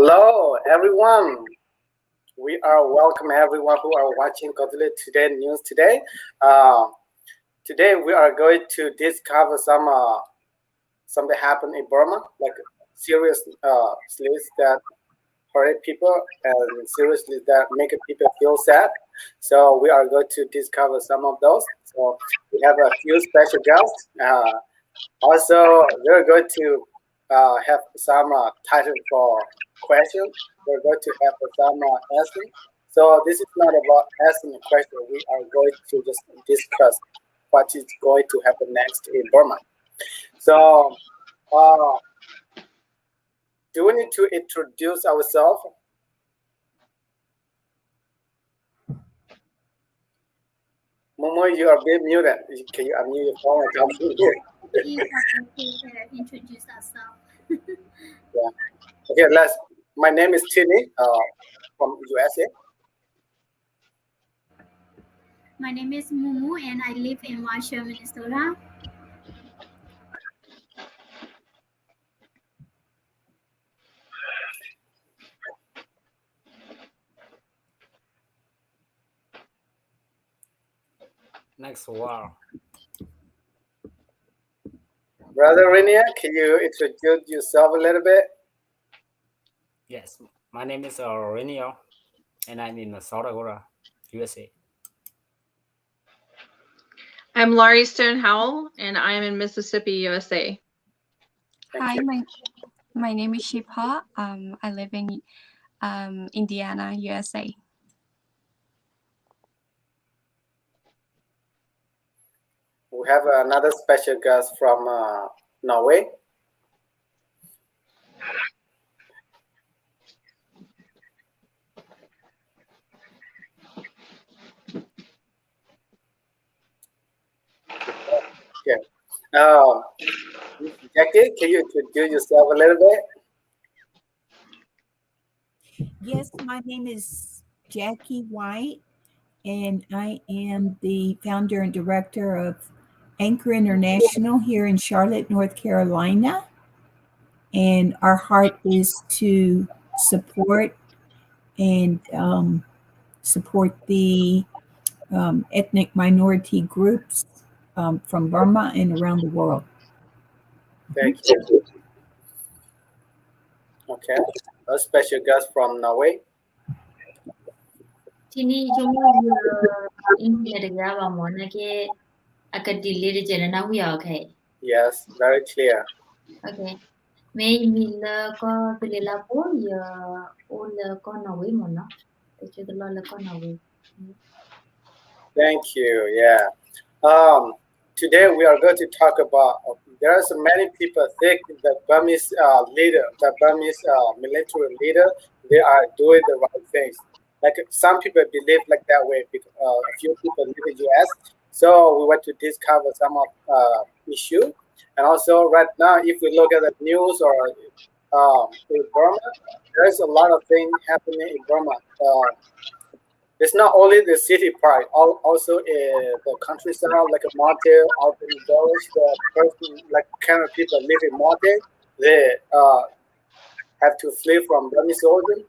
Hello, everyone. We are welcome everyone who are watching Kawthoolei Today News today. Uh, Today we are going to discover something happened in Burma, like serious slips that hurt people and seriously that make people feel sad. So we are going to discover some of those. So we have a few special guests. Also, we're going to have some title for questions. We're going to have some answering. So this is not about asking a question. We are going to just discuss what is going to happen next in Burma. So, uh, do we need to introduce ourselves? Momo, you are being muted. Can you unmute your phone and come here? We have to introduce ourselves. Yeah. Okay, let's. My name is Tini from USA. My name is Mumu and I live in Marshall, Minnesota. Next war. Brother Rainier, can you introduce yourself a little bit? Yes, my name is Renio, and I'm in South Dakota, USA. I'm Laurie Stone Howell, and I am in Mississippi, USA. Thank Hi, you. my name is Shipa. I live in Indiana, USA. We have another special guest from Norway. Okay. Jackie, can you introduce yourself a little bit? Yes, my name is Jackie White, and I am the founder and director of Anchor International here in Charlotte, North Carolina. And our heart is to support and support the ethnic minority groups from Burma and around the world. Thank you. Okay. A special guest from Norway. Tini chúng internet ga ba mo na ke akadili de jena na wi okay. Yes, very clear. Okay. May mila ko pilila po ya ul ko na wi mo na. Te lo la ko na wi. Thank you. Yeah. Today we are going to talk about. There are so many people think the Burmese leader, the Burmese military leader, they are doing the right things. Like some people believe like that way. Because, a few people live in the U.S. So we want to discover some of issue. And also right now, if we look at the news or in Burma, there's a lot of things happening in Burma. It's not only the city part, also the countryside, like a mountain, out in the village, the person, like kind of people live in mountain, they have to flee from Burmese soldiers.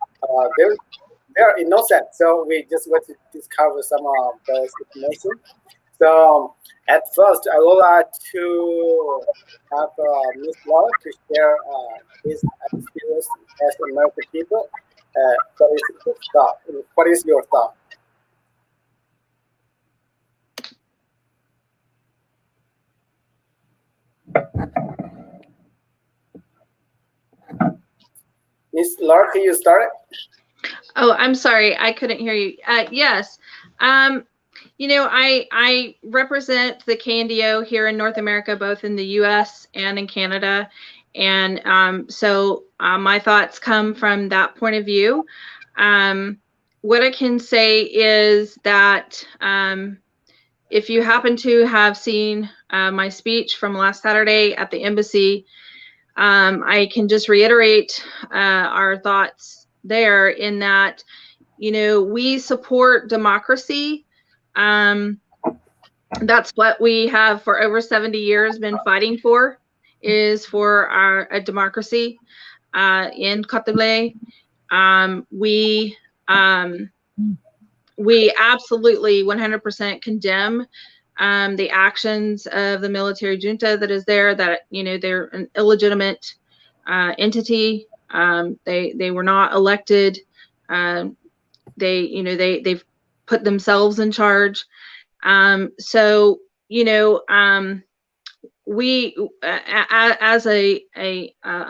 They're innocent, so we just want to discover some of those information. So at first, I would like to have Ms. Laura to share his experience as American people. What is your thought? What is your thought? Ms. Laura, can you start it? Oh, I'm sorry, I couldn't hear you. Yes, you know, I represent the KNDO here in North America, both in the U.S. and in Canada, and so my thoughts come from that point of view. What I can say is that if you happen to have seen my speech from last Saturday at the embassy, I can just reiterate our thoughts there in that, you know, we support democracy. That's what we have for over 70 years been fighting for, is for a democracy in Kawthoolei. We absolutely 100% condemn the actions of the military junta that is there. That they're an illegitimate entity. They were not elected. They've put themselves in charge. So we as a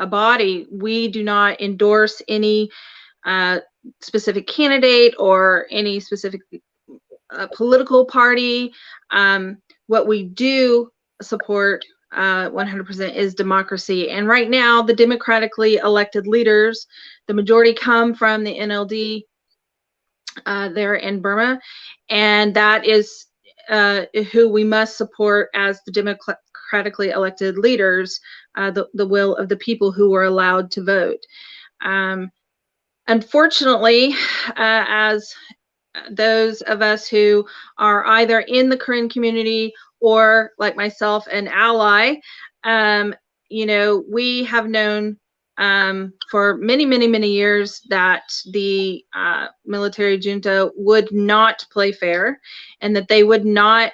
body, we do not endorse any specific candidate or any specific political party. What we do support 100% is democracy. And right now, the democratically elected leaders, the majority come from the NLD there in Burma, and that is who we must support as the democratically elected leaders, the will of the people who were allowed to vote. Unfortunately, as those of us who are either in the Karen community or, like myself, an ally, we have known for many years that the military junta would not play fair, and that they would not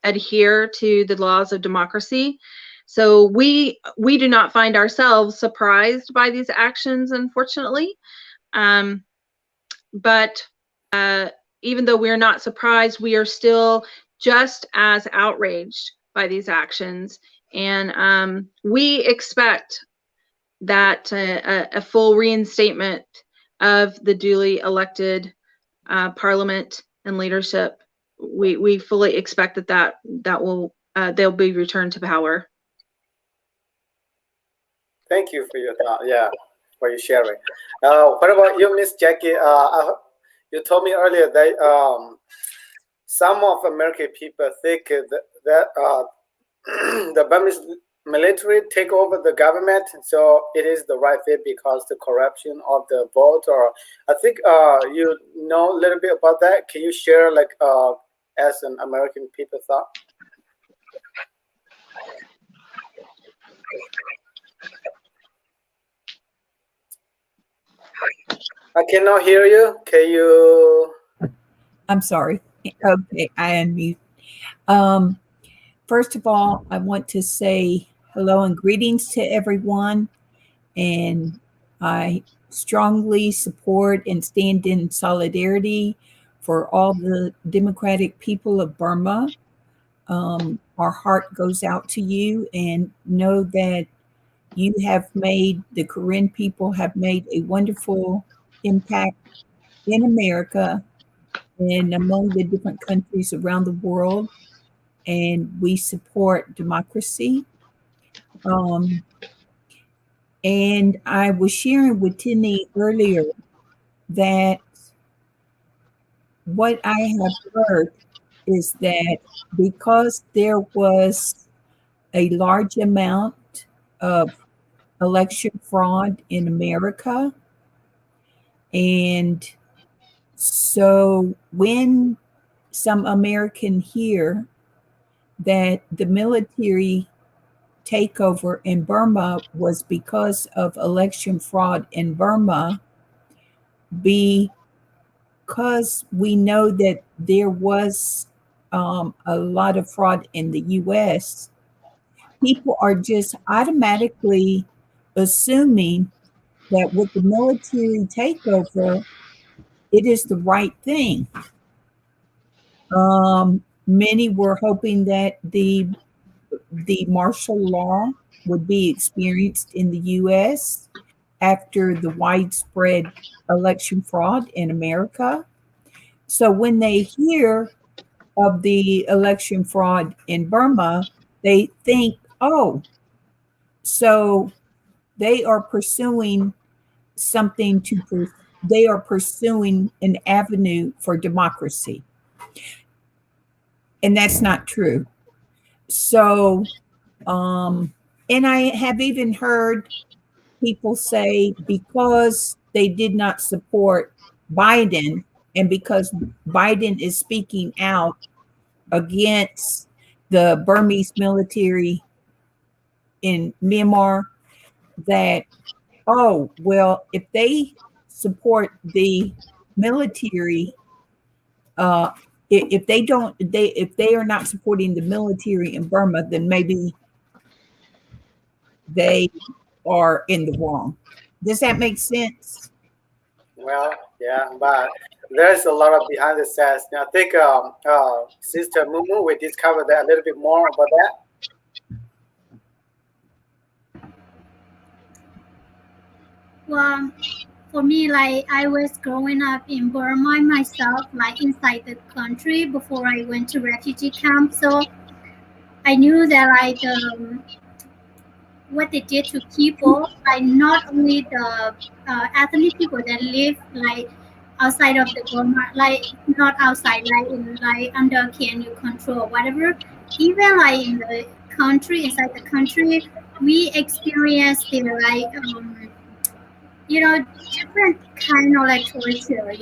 adhere to the laws of democracy. So we do not find ourselves surprised by these actions, unfortunately. But even though we're not surprised, we are still just as outraged by these actions. And we expect that a full reinstatement of the duly elected parliament and leadership, we fully expect that will they'll be returned to power. Thank you for your thought. Yeah, for your sharing. What about you, Miss Jackie? You told me earlier that some of American people think that the Burmese military take over the government, so it is the right fit because the corruption of the vote. Or I think you know a little bit about that. Can you share, like, as an American people thought? I cannot hear you. Can you? I'm sorry. Okay, I unmute. First of all, I want to say hello and greetings to everyone. And I strongly support and stand in solidarity for all the democratic people of Burma. Our heart goes out to you, and know that you have made, the Karen people have made a wonderful impact in America and among the different countries around the world. And we support democracy. And I was sharing with Tinny earlier that what I have heard is that because there was a large amount of election fraud in America, and so when some American hear that the military takeover in Burma was because of election fraud in Burma, because we know that there was a lot of fraud in the US, people are just automatically assuming that with the military takeover, it is the right thing. Many were hoping that the martial law would be experienced in the US after the widespread election fraud in America. So when they hear of the election fraud in Burma, they think, oh, so they are pursuing something they are pursuing an avenue for democracy. And that's not true. So, and I have even heard people say because they did not support Biden, and because Biden is speaking out against the Burmese military in Myanmar, that, oh, well, if they support the military, if they are not supporting the military in Burma, then maybe they are in the wrong. Does that make sense? Well, yeah, but there's a lot of behind the scenes. I think Sister Mumu, we discovered that a little bit more about that. Well, for me, like I was growing up in Burma myself, like inside the country before I went to refugee camp. So I knew that like what they did to people, like not only the ethnic people that live like outside of the Burma, like not outside, like in like under KNU control, whatever. Even like in the country, inside the country, we experienced the like different kind of like torture.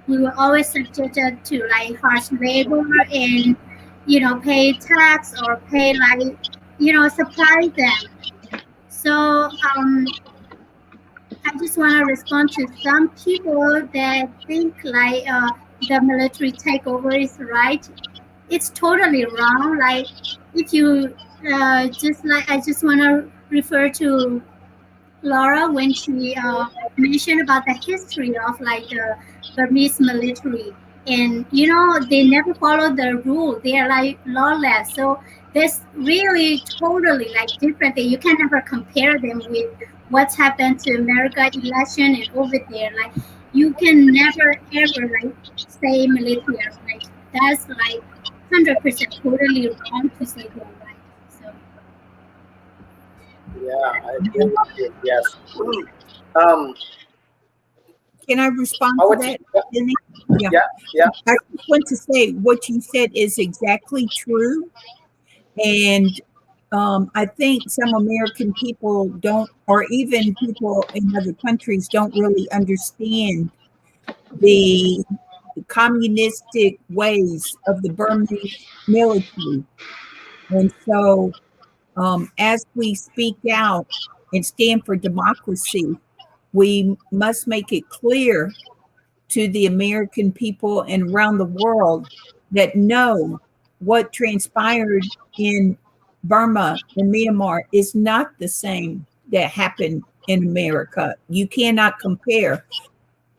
We were always subjected to like harsh labor and pay tax or pay like supply them. So I just want to respond to some people that think like the military takeover is right. It's totally wrong. Like if you just like I just want to refer to Laura when she mentioned about the history of like the Burmese military, and they never follow the rule. They are like lawless. So there's really totally like different. You can never compare them with what's happened to America election and over there. Like you can never ever like say military are right. That's like 100% totally wrong to say they're right. So. Yeah, I agree with you. Yes. Can I respond How to would that, you, Jenny? yeah. I just want to say what you said is exactly true. And I think some American people don't, or even people in other countries don't really understand the communistic ways of the Burmese military. And so as we speak out and stand for democracy, we must make it clear to the American people and around the world that no, what transpired in Burma and Myanmar is not the same that happened in America. You cannot compare.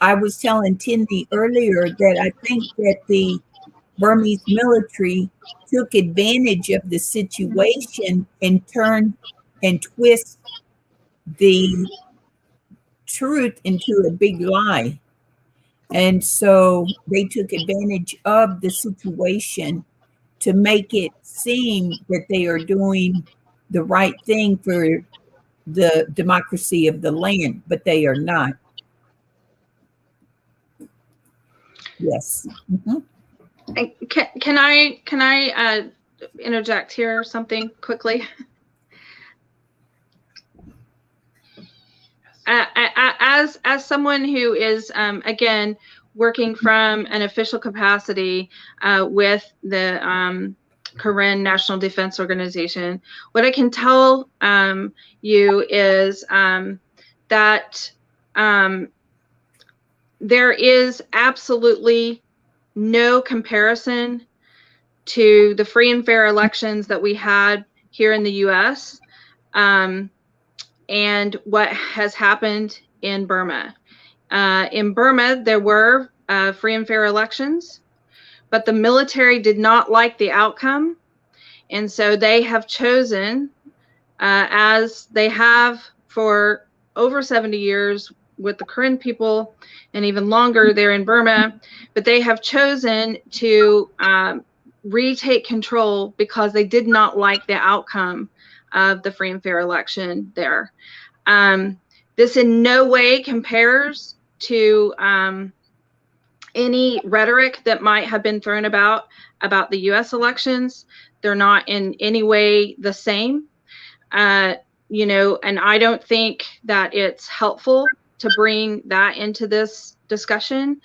I was telling Tindy earlier that I think that the Burmese military took advantage of the situation and turned and twist the truth into a big lie. And so they took advantage of the situation to make it seem that they are doing the right thing for the democracy of the land, but they are not. Yes. Mm-hmm. Can I interject here something quickly? As someone who is again working from an official capacity with the Karen National Defense Organization, what I can tell you is that there is absolutely no comparison to the free and fair elections that we had here in the U.S. And what has happened in Burma. In Burma, there were free and fair elections, but the military did not like the outcome. And so they have chosen, as they have for over 70 years with the Karen people and even longer there in Burma, but they have chosen to retake control because they did not like the outcome of the free and fair election there. This in no way compares to any rhetoric that might have been thrown about the U.S. elections. They're not in any way the same, and I don't think that it's helpful to bring that into this discussion.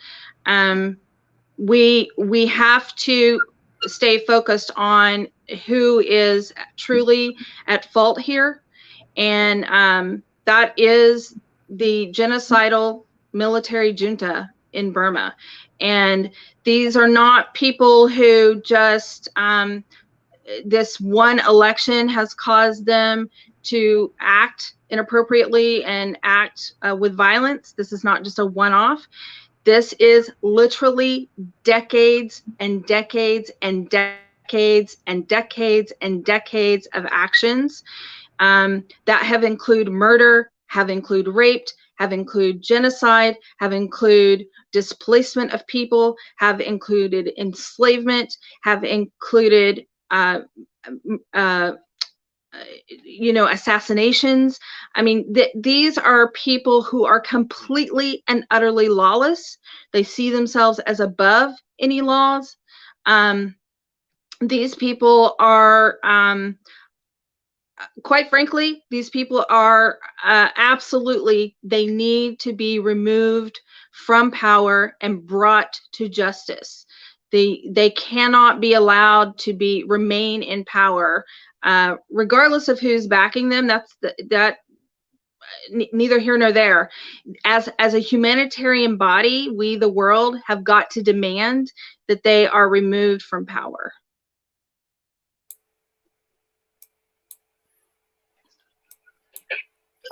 We have to stay focused on who is truly at fault here, and that is the genocidal military junta in Burma. And these are not people who just, this one election has caused them to act inappropriately and act with violence. This is not just a one-off. This is literally decades and decades and decades and decades and decades of actions that have included murder, have included raped, have included genocide, have included displacement of people, have included enslavement, have included assassinations. I mean, these are people who are completely and utterly lawless. They see themselves as above any laws. These people are, quite frankly, these people are absolutely, they need to be removed from power and brought to justice. They cannot be allowed to remain in power, regardless of who's backing them. That neither here nor there. As a humanitarian body, we, the world, have got to demand that they are removed from power.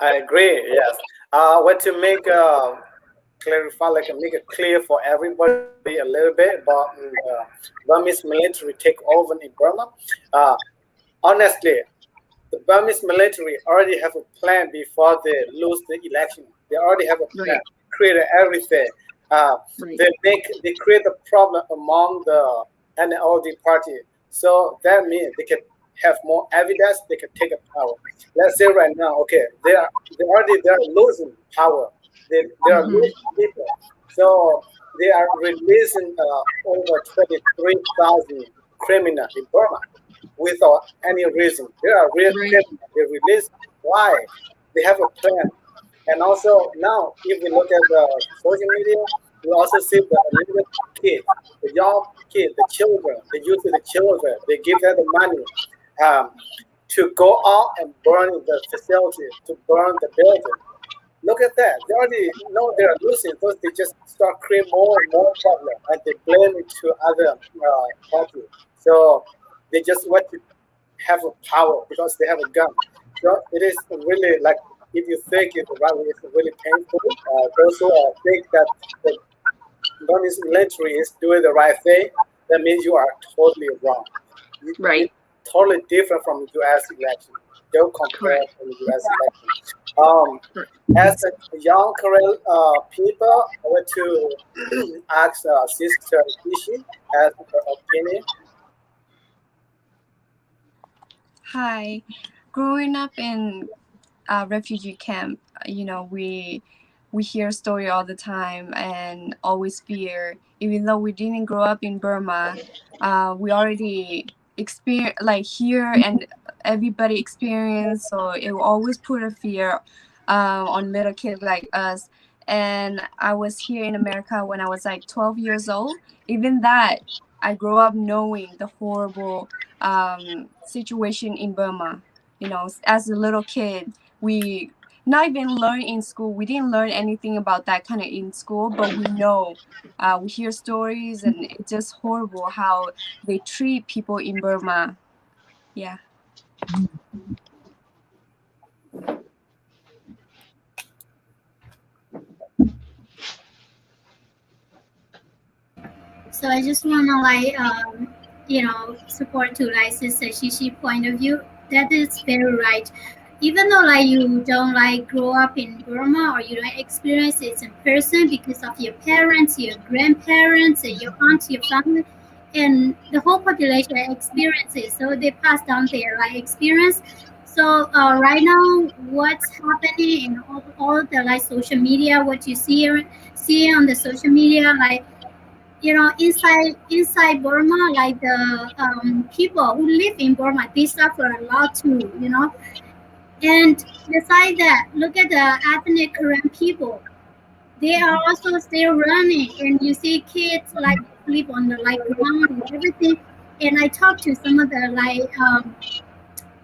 I agree. Yes. What to make clarify, like make it clear for everybody a little bit about Burmese military take over in Burma. Honestly, the Burmese military already have a plan before they lose the election. They already have a plan, Right. created everything. Right. They create a problem among the NLD party. So that means they can have more evidence. They can take a power. Let's say right now, okay, they're losing power. They are losing people. So they are releasing over 23,000 criminals in Burma without any reason. They are real Right. criminals. They release. Why? They have a plan. And also now, if we look at the social media, we also see the little kids, the young kids, the children, the youth of the children, they give them the money to go out and burn the facility, to burn the building. Look at that. They already know they're losing, so they just start creating more and more problems, and they blame it to other parties. So they just want to have a power because they have a gun. So it is really like, if you think it right way, it's really painful. Those who think that the Burmese military is doing the right thing, that means you are totally wrong. Right. It's totally different from the U.S. election. Don't compare Correct. from the U.S. election. As a young Korean people, I want to ask Sister Ishi as her opinion. Hi. Growing up in a refugee camp, we hear story all the time and always fear. Even though we didn't grow up in Burma, we already experience, like, here, and everybody experience. So it will always put a fear on little kids like us. And I was here in America when I was like 12 years old. Even that, I grew up knowing the horrible situation in Burma. As a little kid, we not even learn in school. We didn't learn anything about that kind of in school, but we know, we hear stories, and it's just horrible how they treat people in Burma. Yeah. So I just wanna support to like Sister Shishi point of view. That is very right. Even though like you don't like grow up in Burma or you don't experience it in person because of your parents, your grandparents, and your aunts, your family, and the whole population experiences. So they pass down their like experience. So right now, what's happening in all the like social media, what you see on the social media, like inside Burma, like the people who live in Burma, they suffer a lot too, And besides that, look at the ethnic Korean people. They are also still running, and you see kids like sleep on the like ground and everything. And I talked to some of the like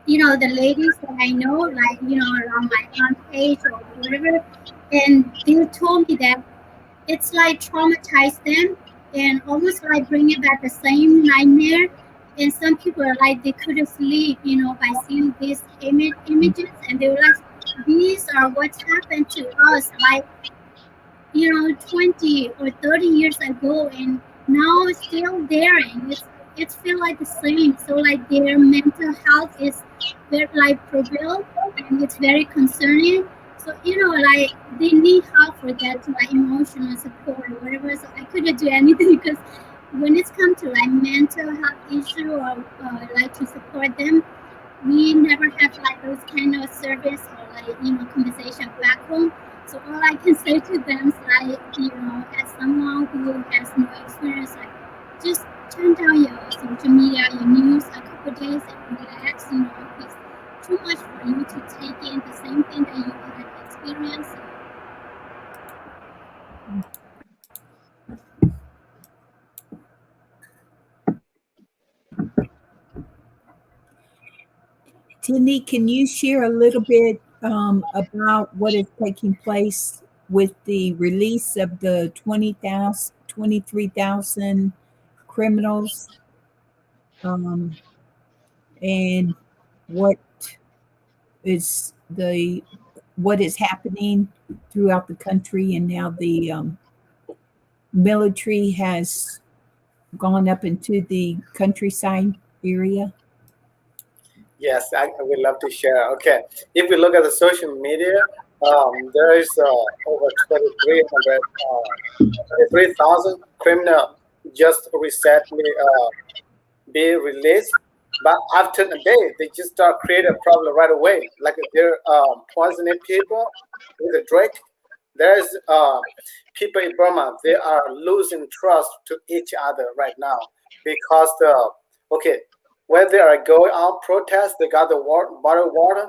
the ladies that I know, like around my aunt's age or whatever, And they told me that it's like traumatize them and almost like bringing back the same nightmare. And some people are like they couldn't sleep, by seeing these images, and they were like, these are what's happened to us, like 20 or 30 years ago, and now it's still there, and it's feel like the same. So like their mental health is very like prevail, and it's very concerning. So like they need help for that, to like emotional support or whatever. So I couldn't do anything because when it's come to like mental health issue or like to support them, we never have like those kind of service or like conversation back home. So all I can say to them is like, as someone who has no experience, like just turn down your social media, your news a couple days and relax. It's too much for you to take in the same thing that you had experienced. Tindy, can you share a little bit about what is taking place with the release of the 23,000 criminals, and what is what is happening throughout the country, and now the military has gone up into the countryside area? Yes, I would love to share. Okay, if we look at the social media, there is over 23,000 criminal just recently be released. But after a day, they just start creating a problem right away. Like they're poisoning people with a drug. There's people in Burma, they are losing trust to each other right now because okay, when they are going out protest, they got the bottled water,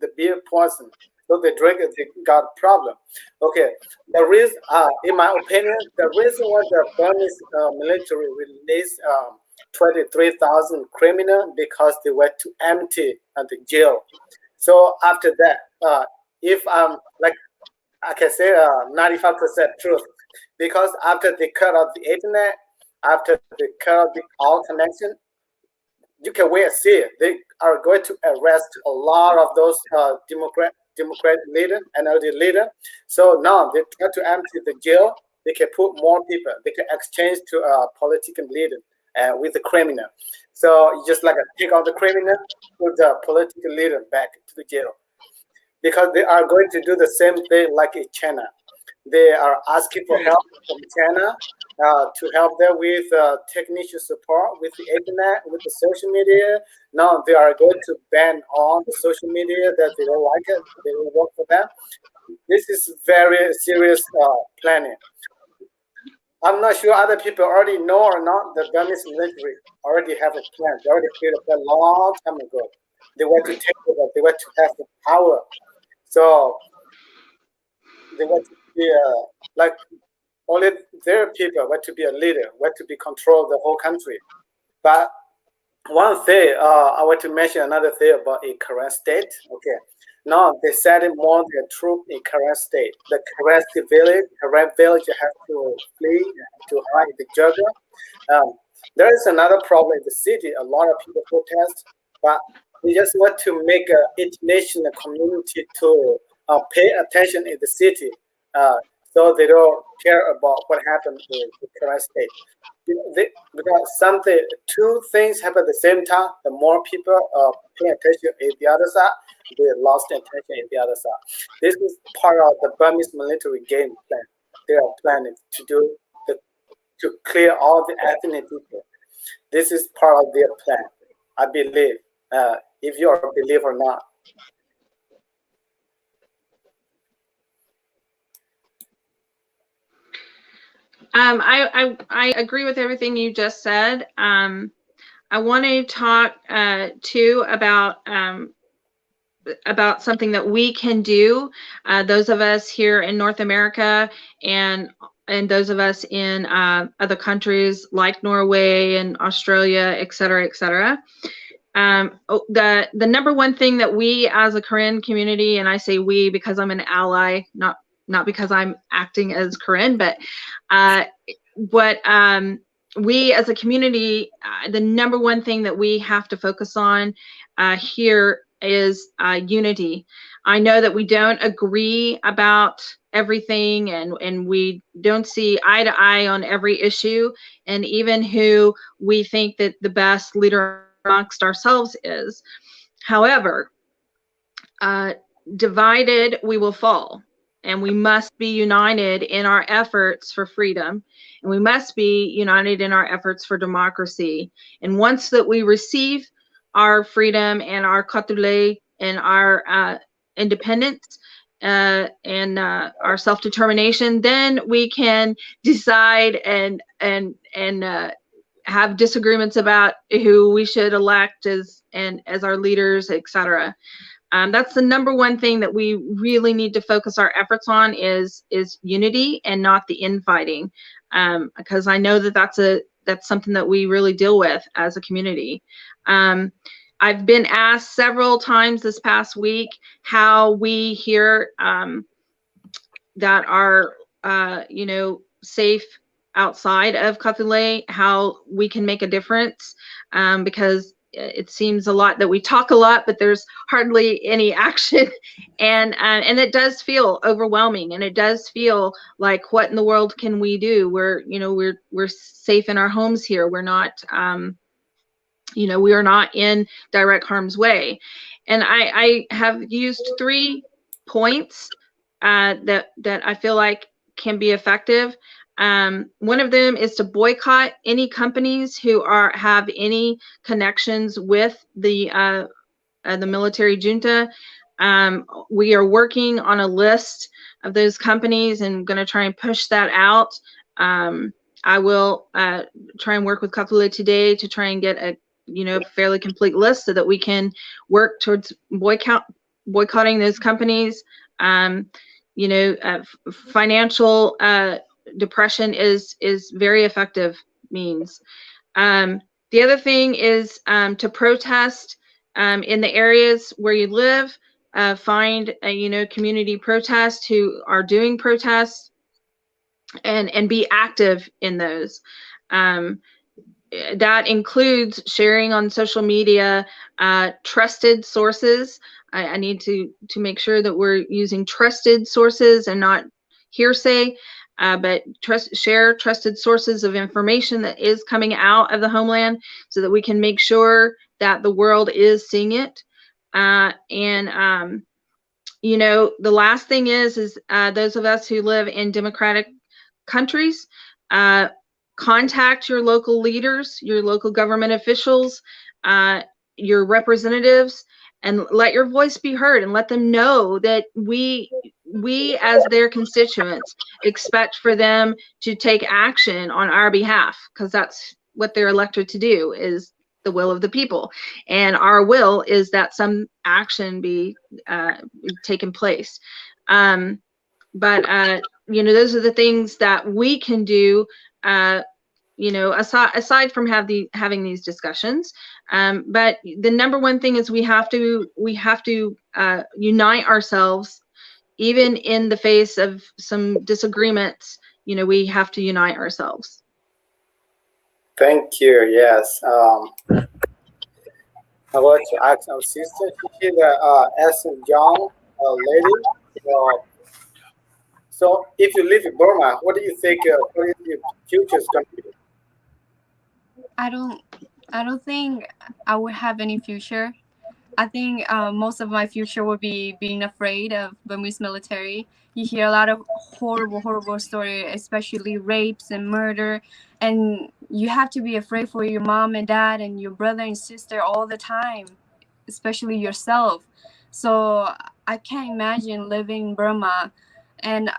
the beer poison. So they drink it, they got a problem. Okay, the reason, in my opinion, the reason why the Burmese military released 23,000 criminals because they were too empty at the jail. So after that, if I'm like I can say 95% truth, because after they cut out the internet, after they cut out all connection, you can wait and see. They are going to arrest a lot of those Democrat leader and LD leader. So now they try to empty the jail. They can put more people. They can exchange to a political leader with the criminal. So you just like take out the criminal, put the political leader back to the jail, because they are going to do the same thing like in China. They are asking for help from China to help them with technician support, with the internet, with the social media. Now they are going to ban all the social media that they don't like it, they don't work for them. This is very serious planning. I'm not sure other people already know or not. The Burmese military already have a plan. They already created a plan long time ago. They want to take over. They want to have the power. So they want to be like only their people want to be a leader, want to be control the whole country. But one thing I want to mention another thing about a current state. Okay, now they said it more their troop in current state. The current village have to flee to hide the jungle. There is another problem in the city. A lot of people protest, but we just want to make an international community to pay attention in the city, so they don't care about what happened in the current state. Because two things happen at the same time. The more people pay attention in the other side, they lost attention in the other side. This is part of the Burmese military game plan. They are planning to do to clear all the ethnic people. This is part of their plan, I believe. If you are a believer or not. I agree with everything you just said. I want to talk too about something that we can do. Those of us here in North America and those of us in other countries like Norway and Australia, et cetera, et cetera. The number one thing that we as a Korean community, and I say we because I'm an ally, not not because I'm acting as Corinne, but what we as a community, the number one thing that we have to focus on here is unity. I know that we don't agree about everything, and we don't see eye to eye on every issue, and even who we think that the best leader amongst ourselves is. However, divided we will fall, and we must be united in our efforts for freedom, and we must be united in our efforts for democracy. And once that we receive our freedom and our Kawthoolei and our independence and our self-determination, then we can decide and have disagreements about who we should elect as our leaders, etc. That's the number one thing that we really need to focus our efforts on is unity and not the infighting, because I know that that's something that we really deal with as a community. I've been asked several times this past week how we here that are safe outside of Kawthoolei, how we can make a difference, because it seems a lot that we talk a lot, but there's hardly any action, and it does feel overwhelming, and it does feel like, what in the world can we do? We're safe in our homes here. We're not, we are not in direct harm's way, and I have used 3 points that I feel like can be effective. One of them is to boycott any companies who have any connections with the military junta. We are working on a list of those companies and going to try and push that out. I will try and work with Kawthoolei today to try and get a fairly complete list so that we can work towards boycotting those companies. Financial depression is very effective means. The other thing is to protest in the areas where you live. Find community protests who are doing protests and be active in those. That includes sharing on social media trusted sources. I need to make sure that we're using trusted sources and not hearsay, but share trusted sources of information that is coming out of the homeland so that we can make sure that the world is seeing it. The last thing is those of us who live in democratic countries, contact your local leaders, your local government officials, your representatives, and let your voice be heard, and let them know that we as their constituents expect for them to take action on our behalf, because that's what they're elected to do, is the will of the people, and our will is that some action be taken place. Those are the things that we can do aside from having these discussions. But the number one thing is we have to unite ourselves, even in the face of some disagreements. We have to unite ourselves. Thank you. Yes. I want to ask our sister here, as a young lady. So, if you live in Burma, what do you think? What is your future is going to be? I don't think I would have any future. I think most of my future would be being afraid of Burmese military. You hear a lot of horrible stories, especially rapes and murder, and you have to be afraid for your mom and dad and your brother and sister all the time, especially yourself. So I can't imagine living in Burma, and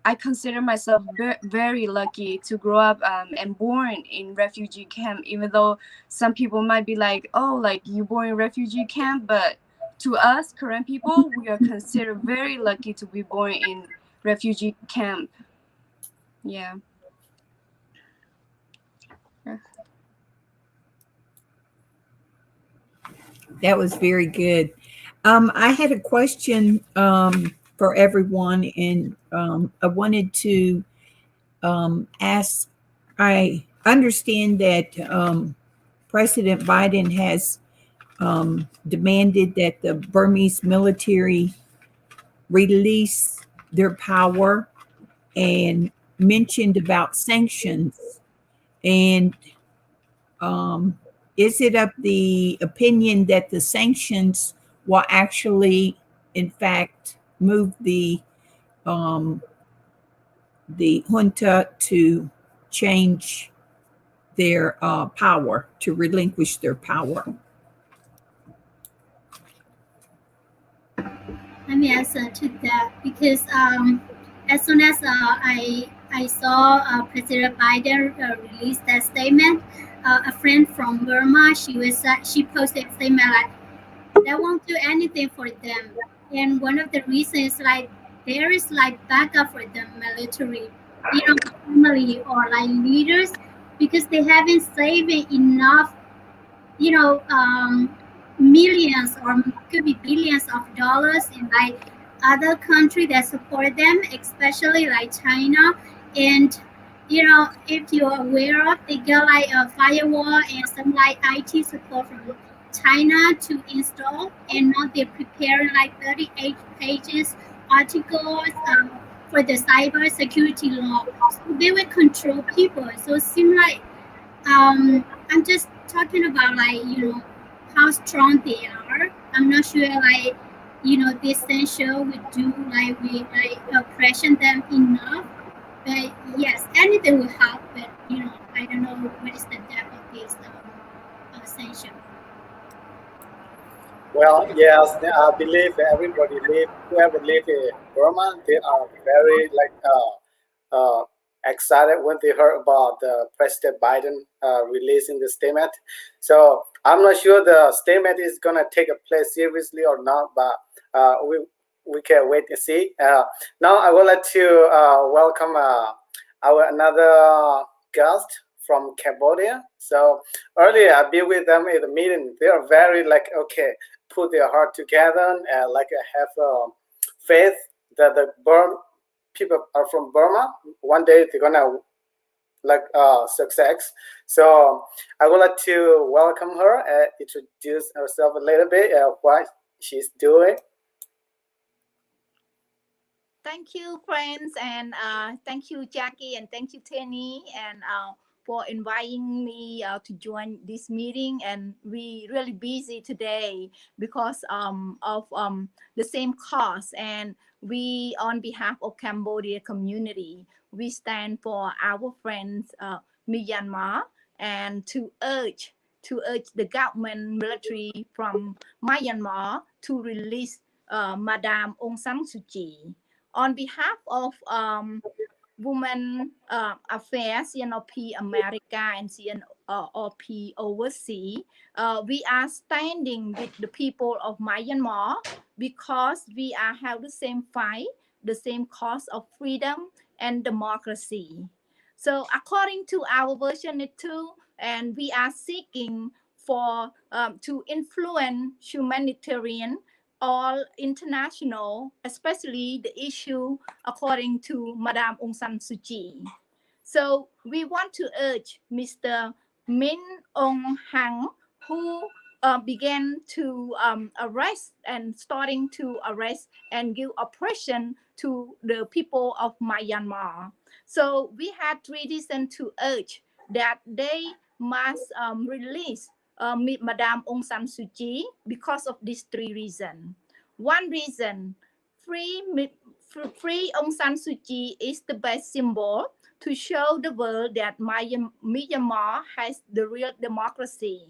I consider myself very lucky to grow up and born in refugee camp, even though some people might be like, oh, like you born in refugee camp, but to us Korean people, we are considered very lucky to be born in refugee camp. Yeah. That was very good. I had a question for everyone. And I wanted to ask, I understand that President Biden has demanded that the Burmese military release their power and mentioned about sanctions. And is it of the opinion that the sanctions will actually, in fact, move the junta to change their power, to relinquish their power? Let me answer to that because as soon as I saw President Biden release that statement, a friend from Burma, she posted a statement like they won't do anything for them, and one of the reasons like there is like backup for the military, family or like leaders because they haven't saving enough, you know, millions or could be billions of dollars in like other country that support them, especially like China. And if you're aware of, they get like a firewall and some like IT support from China to install, and now they're preparing like 38 pages articles for the cyber security law. So they will control people. So it seems like I'm just talking about like how strong they are. I'm not sure like this censure would do like we like oppression them enough. But yes, anything will help. But I don't know what is the depth of this censure. Well, yes, I believe whoever live in Burma, they are very like excited when they heard about the President Biden releasing the statement. So I'm not sure the statement is gonna take a place seriously or not, but we can wait and see. Now I would like to welcome our another guest from Cambodia. So earlier I've been with them in the meeting. They are very like okay, put their heart together and like have faith that the people are from Burma. One day they're gonna like success. So I would like to welcome her and introduce herself a little bit what she's doing. Thank you, friends, and thank you, Jackie, and thank you, Tenny, and for inviting me to join this meeting. And we really busy today because of the same cause. And we, on behalf of Cambodia community, we stand for our friends Myanmar, and to urge the government military from Myanmar to release Madame Aung San Suu Kyi. On behalf of Women Affairs, CNOP America, and CNOP Overseas, we are standing with the people of Myanmar because we have the same fight, the same cause of freedom and democracy. So according to our version 2, and we are seeking for to influence humanitarian all international, especially the issue according to Madame Aung San Suu Kyi. So we want to urge Mr. Min Aung Hlaing, who began to arrest and starting to arrest and give oppression to the people of Myanmar. So we had 3 reasons to urge that they must release Madame Aung San Suu Kyi because of these 3 reasons. One reason, free Aung San Suu Kyi is the best symbol to show the world that Myanmar has the real democracy.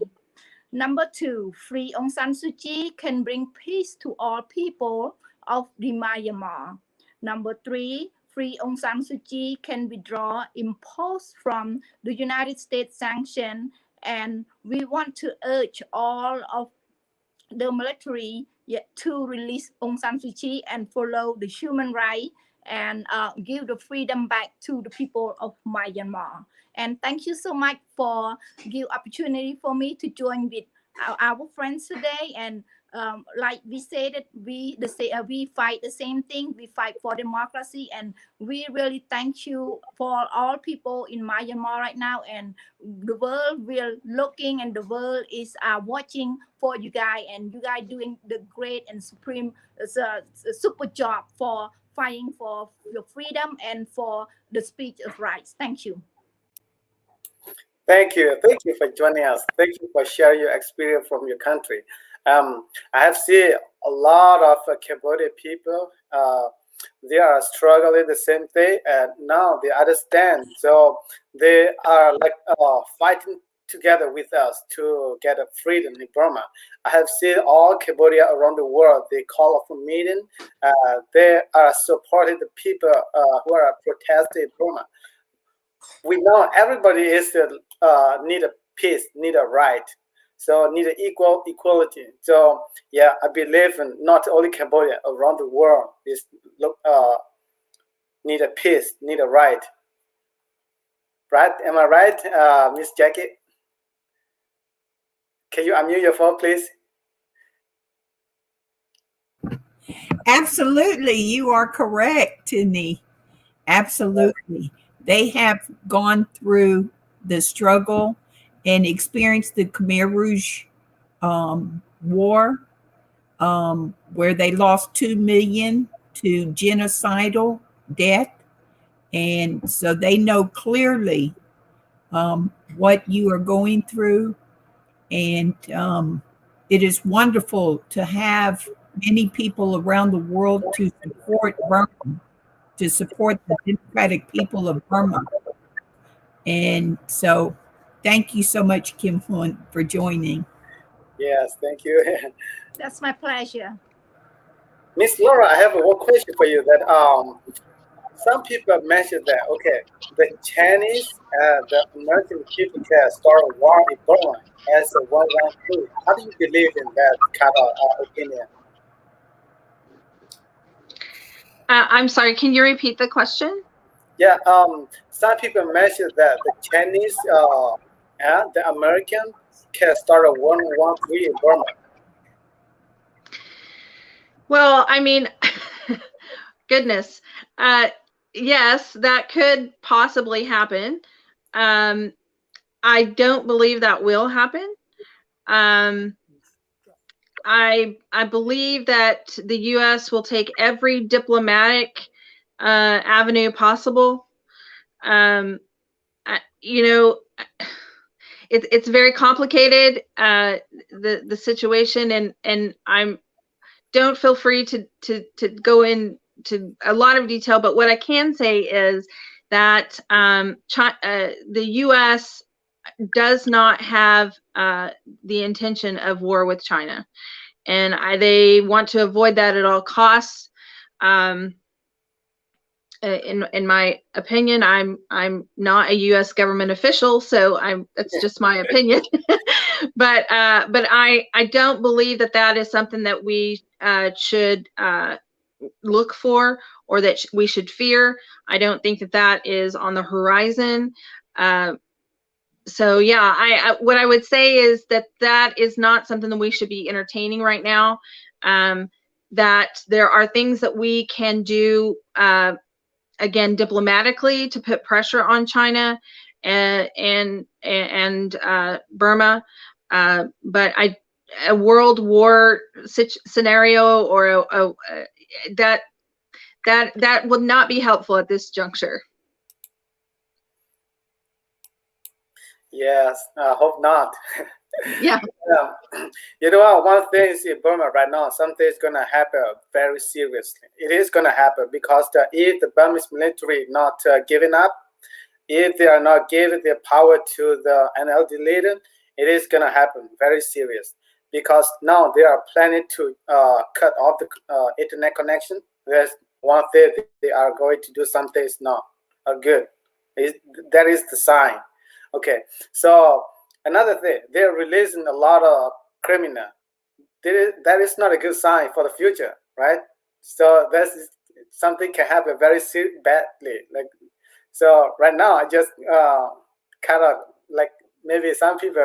Number 2, free Aung San Suu Kyi can bring peace to all people of the Myanmar. Number 3, free Aung San Suu Kyi can withdraw imposed from the United States sanction, and we want to urge all of the military to release Aung San Suu Kyi and follow the human rights and give the freedom back to the people of Myanmar. And thank you so much for give opportunity for me to join with our friends today. And like we say that we fight the same thing. We fight for democracy, and we really thank you for all people in Myanmar right now. And the world will looking, and the world is watching for you guys, and you guys doing the great and supreme super job for fighting for your freedom and for the speech of rights. Thank you. Thank you. Thank you for joining us. Thank you for sharing your experience from your country. I have seen a lot of Cambodian people. They are struggling the same thing, and now they understand. So they are like fighting together with us to get a freedom in Burma. I have seen all Cambodia around the world. They call for meeting. They are supporting the people who are protesting in Burma. We know everybody is need a peace, need a right, so need an equality. So yeah, I believe in not only Cambodia, around the world is need a peace, need a right. Right? Am I right, Miss Jackie? Can you unmute your phone, please? Absolutely, you are correct, Tinny. Absolutely. They have gone through the struggle and experienced the Khmer Rouge war, where they lost 2 million to genocidal death. And so they know clearly what you are going through. And it is wonderful to have many people around the world to support Burma, to support the democratic people of Burma. And so thank you so much, Kim Hoon, for joining. Yes, thank you. That's my pleasure. Miss Laura, I have one question for you. That some people mentioned that okay, the Chinese and the American people can start a war in Burma as a one-round coup. How do you believe in that kind of opinion? I'm sorry, can you repeat the question? Yeah, some people mentioned that the Chinese and the American can start a one-on-one coup in Burma. Well, I mean, goodness. Yes, that could possibly happen. I don't believe that will happen. I believe that the U.S. will take every diplomatic avenue possible. It's very complicated, the situation, and don't feel free to go into a lot of detail. But what I can say is that the U.S. does not have the intention of war with China, and they want to avoid that at all costs. In my opinion, I'm not a U.S. government official, so that's just my opinion. but I don't believe that is something that we should look for, or that we should fear. I don't think that is on the horizon. So yeah, what I would say is that is not something that we should be entertaining right now. That there are things that we can do, again, diplomatically, to put pressure on China and Burma, but a world war scenario, or that would not be helpful at this juncture. Yes, I hope not. Yeah. You know what? One thing is in Burma right now, something is going to happen very seriously. It is going to happen because if the Burmese military not giving up, if they are not giving their power to the NLD leader, it is going to happen very serious. Because now they are planning to cut off the internet connection. There's one thing they are going to do. Something is not good. That is the sign. Okay, so another thing, they're releasing a lot of criminal. That is not a good sign for the future, right? So that's something can happen very badly. So right now, I just kind of like maybe some people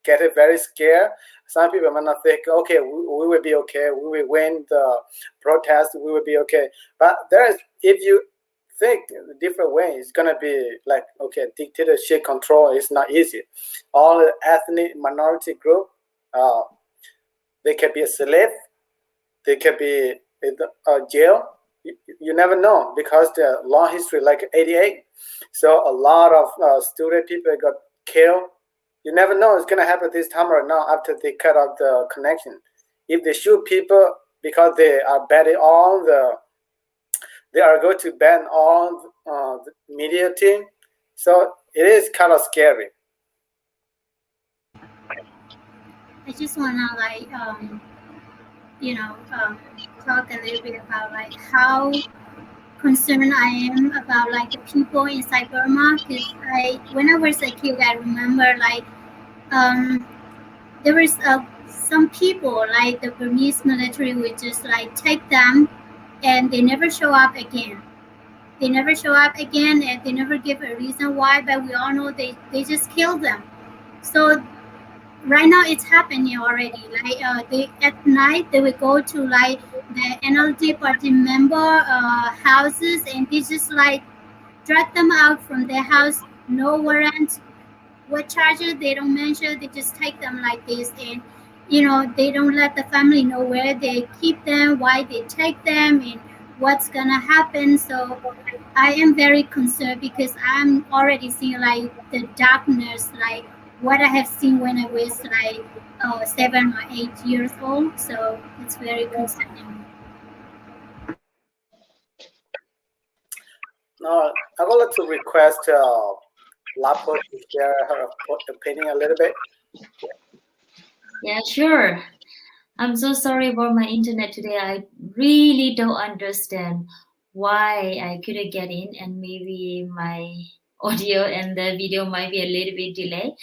get very scared. Some people might not think, okay, we will be okay. We will win the protest. We will be okay. But if you think a different way, it's gonna be like, okay, dictatorship control is not easy. All the ethnic minority group, they can be a slave. They can be in jail. You never know because the long history, like 88. So a lot of student people got killed. You never know it's gonna happen this time or not after they cut off the connection. If they shoot people because they are banning all they are going to ban all the media team. So it is kind of scary. I just wanna talk a little bit about like how concerned I am about like the people inside Burma. Because when I was a kid, I remember like there was some people like the Burmese military would just like take them, and they never show up again. They never show up again, and they never give a reason why. But we all know they just kill them. So right now it's happening already. Like they at night they will go to like the NLD party member houses, and they just like drag them out from their house, no warrant, what charges they don't mention. They just take them like this, and they don't let the family know where they keep them, why they take them, and what's gonna happen. So I am very concerned because I'm already seeing like the darkness, like what I have seen when I was like 7 or 8 years old. So it's very concerning. Now, I would like to request Lapo to share her opinion a little bit. Yeah, sure. I'm so sorry about my internet today. I really don't understand why I couldn't get in, and maybe my audio and the video might be a little bit delayed.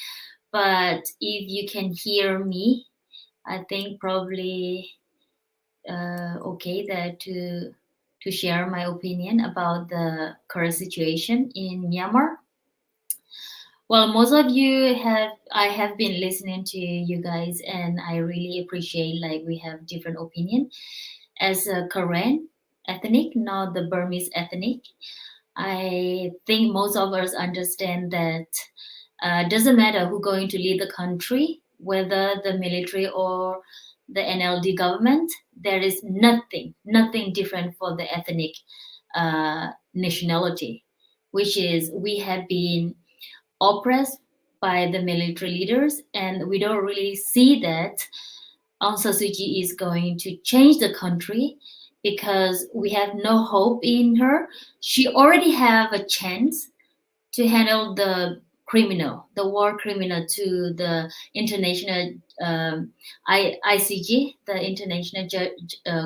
But if you can hear me, I think probably okay that to share my opinion about the current situation in Myanmar. Well, most of I have been listening to you guys, and I really appreciate like we have different opinion. As a Karen ethnic, not the Burmese ethnic, I think most of us understand that doesn't matter who's going to lead the country, whether the military or the NLD government, there is nothing different for the ethnic nationality, which is we have been oppressed by the military leaders, and we don't really see that Aung San Suu Kyi is going to change the country because we have no hope in her. She already have a chance to handle the war criminal to the international ICJ, the International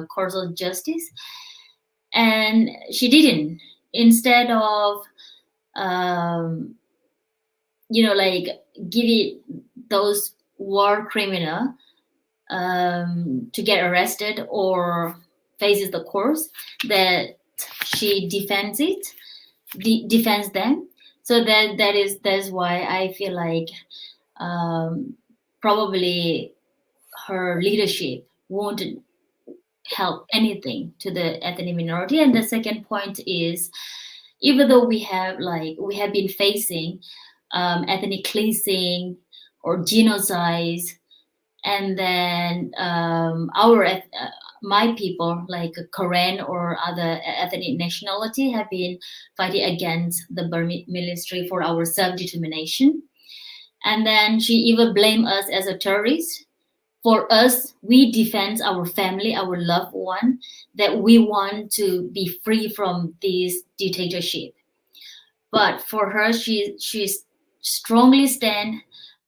Court of Justice, and she didn't. Instead of like give it those war criminal to get arrested or faces the course, that she defends them. So that's why I feel like probably her leadership won't help anything to the ethnic minority. And the second point is, even though we have been facing ethnic cleansing or genocide, and then my people like Karen or other ethnic nationality have been fighting against the Burmese military for our self-determination. And then she even blamed us as a terrorist. For us, we defend our family, our loved one, that we want to be free from this dictatorship. But for her, she strongly stand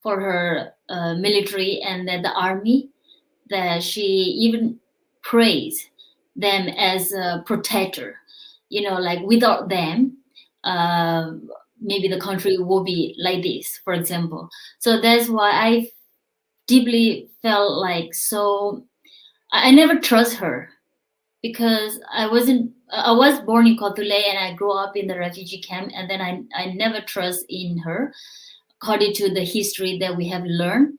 for her military and then the army, that she even praised them as a protector. Like without them, maybe the country will be like this, for example. So that's why I deeply felt like I never trust her, because I was born in Kawthoolei and I grew up in the refugee camp, and then I never trust in her according to the history that we have learned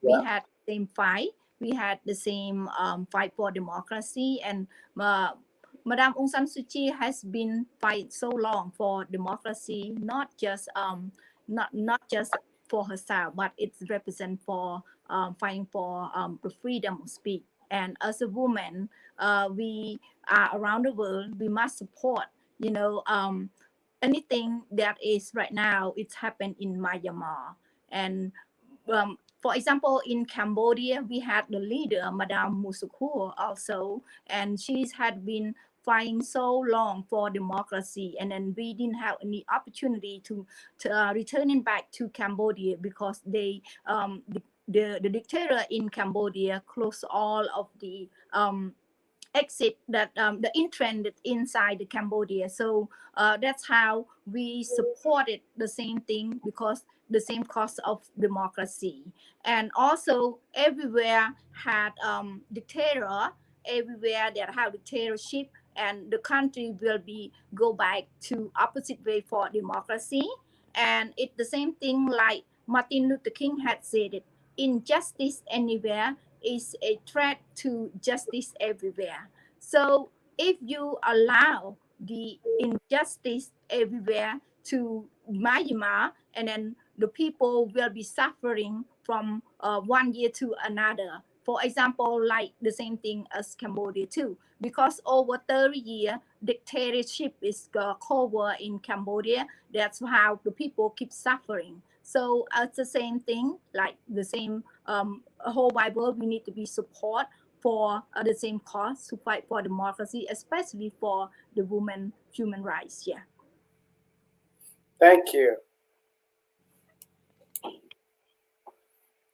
we Yeah. had same fight, we had the same fight for democracy. And Madame Aung San Suu Kyi has been fight so long for democracy, not just for herself, but it's represent for fighting for the freedom of speech. And as a woman, we are around the world. We must support, anything that is right now. It's happened in Myanmar, and for example, in Cambodia, we had the leader, Madame Musukur, also, and she had been fighting so long for democracy, and then we didn't have any opportunity to returning back to Cambodia because the dictator in Cambodia closed all of the exit that the entrance inside the Cambodia. So that's how we supported the same thing, because the same cause of democracy. And also everywhere had dictator, everywhere that have dictatorship, and the country will be go back to opposite way for democracy. And it's the same thing like Martin Luther King had said it: injustice anywhere is a threat to justice everywhere. So if you allow the injustice everywhere to Myanmar, and then the people will be suffering from 1 year to another. For example, like the same thing as Cambodia too, because over 30 years dictatorship is covered in Cambodia. That's how the people keep suffering. So it's the same thing, like the same whole wide world. We need to be support for the same cause, to fight for democracy, especially for the women human rights. Yeah. Thank you.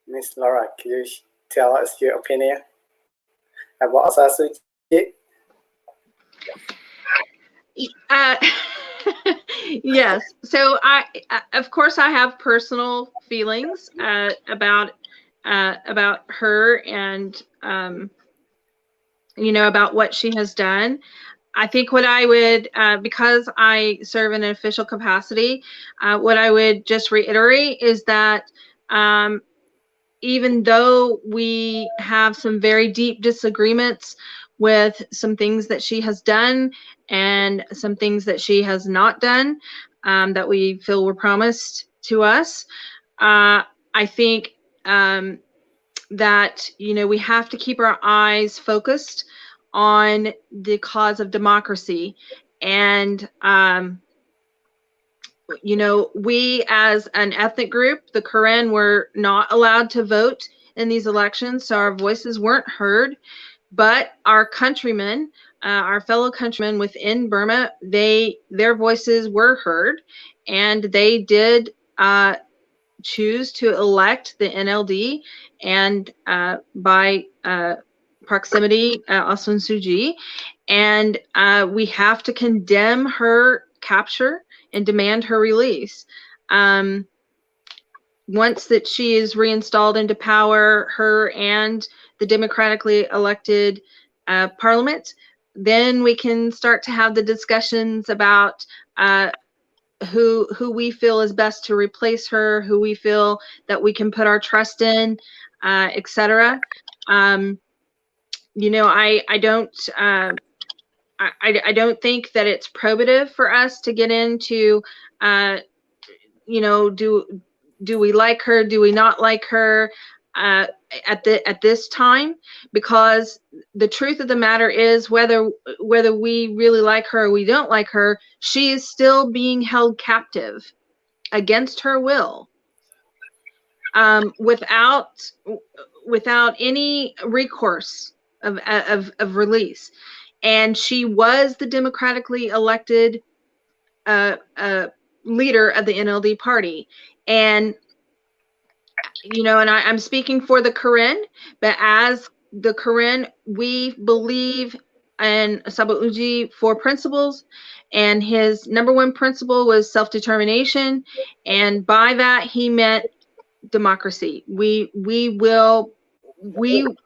Miss Laura, can you tell us your opinion about Aung San Suu Kyi? Yes. So I of course, I have personal feelings about her, and about what she has done. I think what I would, because I serve in an official capacity, what I would just reiterate is that even though we have some very deep disagreements with some things that she has done and some things that she has not done, that we feel were promised to us, I think that we have to keep our eyes focused on the cause of democracy. And we as an ethnic group, the Karen, were not allowed to vote in these elections, so our voices weren't heard. But our countrymen, our fellow countrymen within Burma, their voices were heard, and they did choose to elect the NLD, and by proximity, Aung San Suu Kyi. And we have to condemn her capture and demand her release. Once that she is reinstalled into power, her and the democratically elected parliament, then we can start to have the discussions about who we feel is best to replace her, who we feel that we can put our trust in, etc. I don't think that it's probative for us to get into, do we like her? Do we not like her? At this time, because the truth of the matter is, whether we really like her or we don't like her, she is still being held captive against her will, without any recourse of release. And she was the democratically elected leader of the NLD party. And and I'm speaking for the Karen, but as the Karen, we believe in Sabah Uji 4 principles, and his number 1 principle was self-determination, and by that he meant democracy. We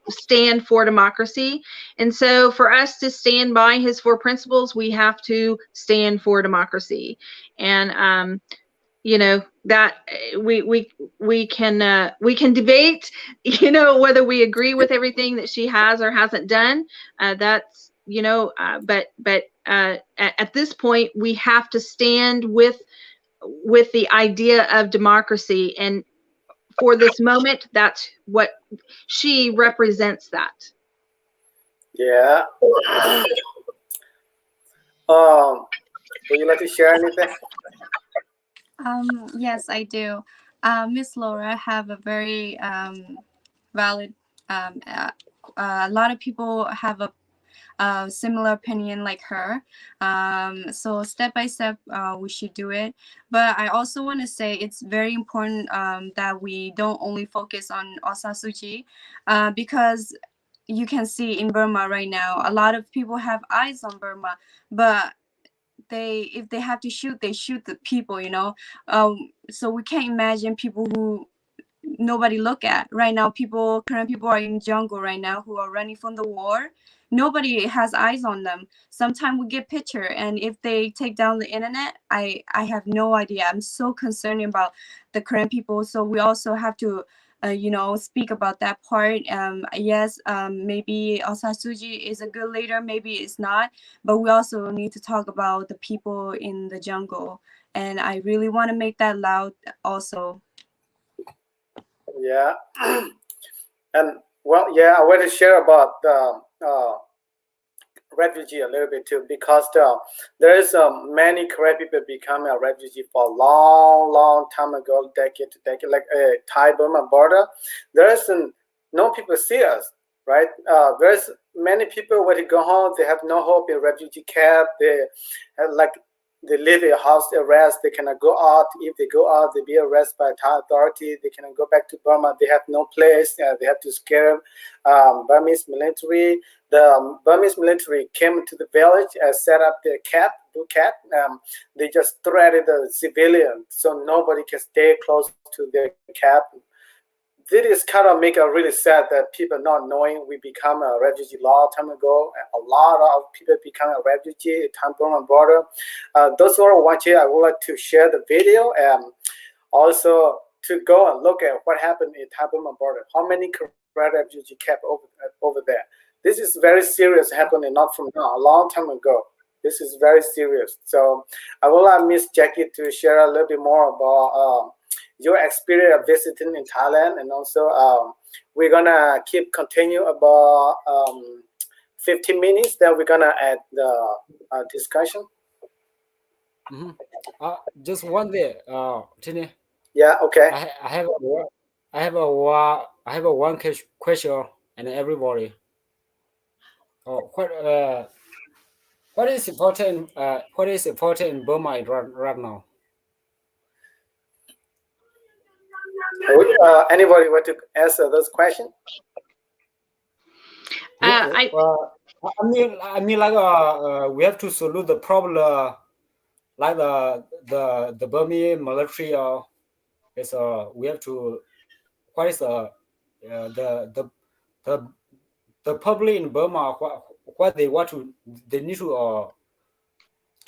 stand for democracy, and so for us to stand by his 4 principles, we have to stand for democracy. And you know, that we can debate, you know, whether we agree with everything that she has or hasn't done. That's, you know, but at this point we have to stand with the idea of democracy, and for this moment, that's what she represents. That. Yeah. Would you like to share anything? Yes, I do. Miss Laura have a very valid. A lot of people have a similar opinion like her. So step by step, we should do it. But I also want to say it's very important that we don't only focus on Aung San Suu Kyi, because you can see in Burma right now, a lot of people have eyes on Burma, but if they have to shoot, they shoot the people, you know. So we can't imagine people who nobody look at right now. Current people are in jungle right now who are running from the war. Nobody has eyes on them. Sometimes we get picture, and if they take down the internet, I have no idea. I'm so concerned about the current people. So we also have to you know, speak about that part. Yes, maybe Aung San Suu Kyi is a good leader, maybe it's not, but we also need to talk about the people in the jungle, and I really want to make that loud also. Yeah. And well, yeah, I want to share about the refugee a little bit too, because there is many Korean people become a refugee for a long time ago, decade to decade, like Thai Burma border. There is no people see us, right? There's many people when they go home, they have no hope in refugee camp. They like they live in house arrest. They cannot go out. If they go out, they be arrested by Thai authority. They cannot go back to Burma. They have no place. They have to scare Burmese military. The Burmese military came to the village and set up their boot camp. They just threatened the civilians, so nobody can stay close to their camp. This is kind of make it really sad that people not knowing we become a refugee long time ago. A lot of people become a refugee at Thai Burma border. Those who are watching, I would like to share the video and also to go and look at what happened in Thai Burma border. How many refugee camp over there? This is very serious happening, not from now, a long time ago. This is very serious. So I will ask Miss Jackie to share a little bit more about your experience of visiting in Thailand, and also we're gonna continue about 15 minutes. Then we're gonna add the discussion. Just one day, Tini. Yeah. Okay. I have a one question, and everybody. What is important? What is important in Burma right now? Anybody want to answer those questions? I mean, like we have to solve the problem, like the Burmese military. Is we have to. What is the public in Burma? What they want to? They need to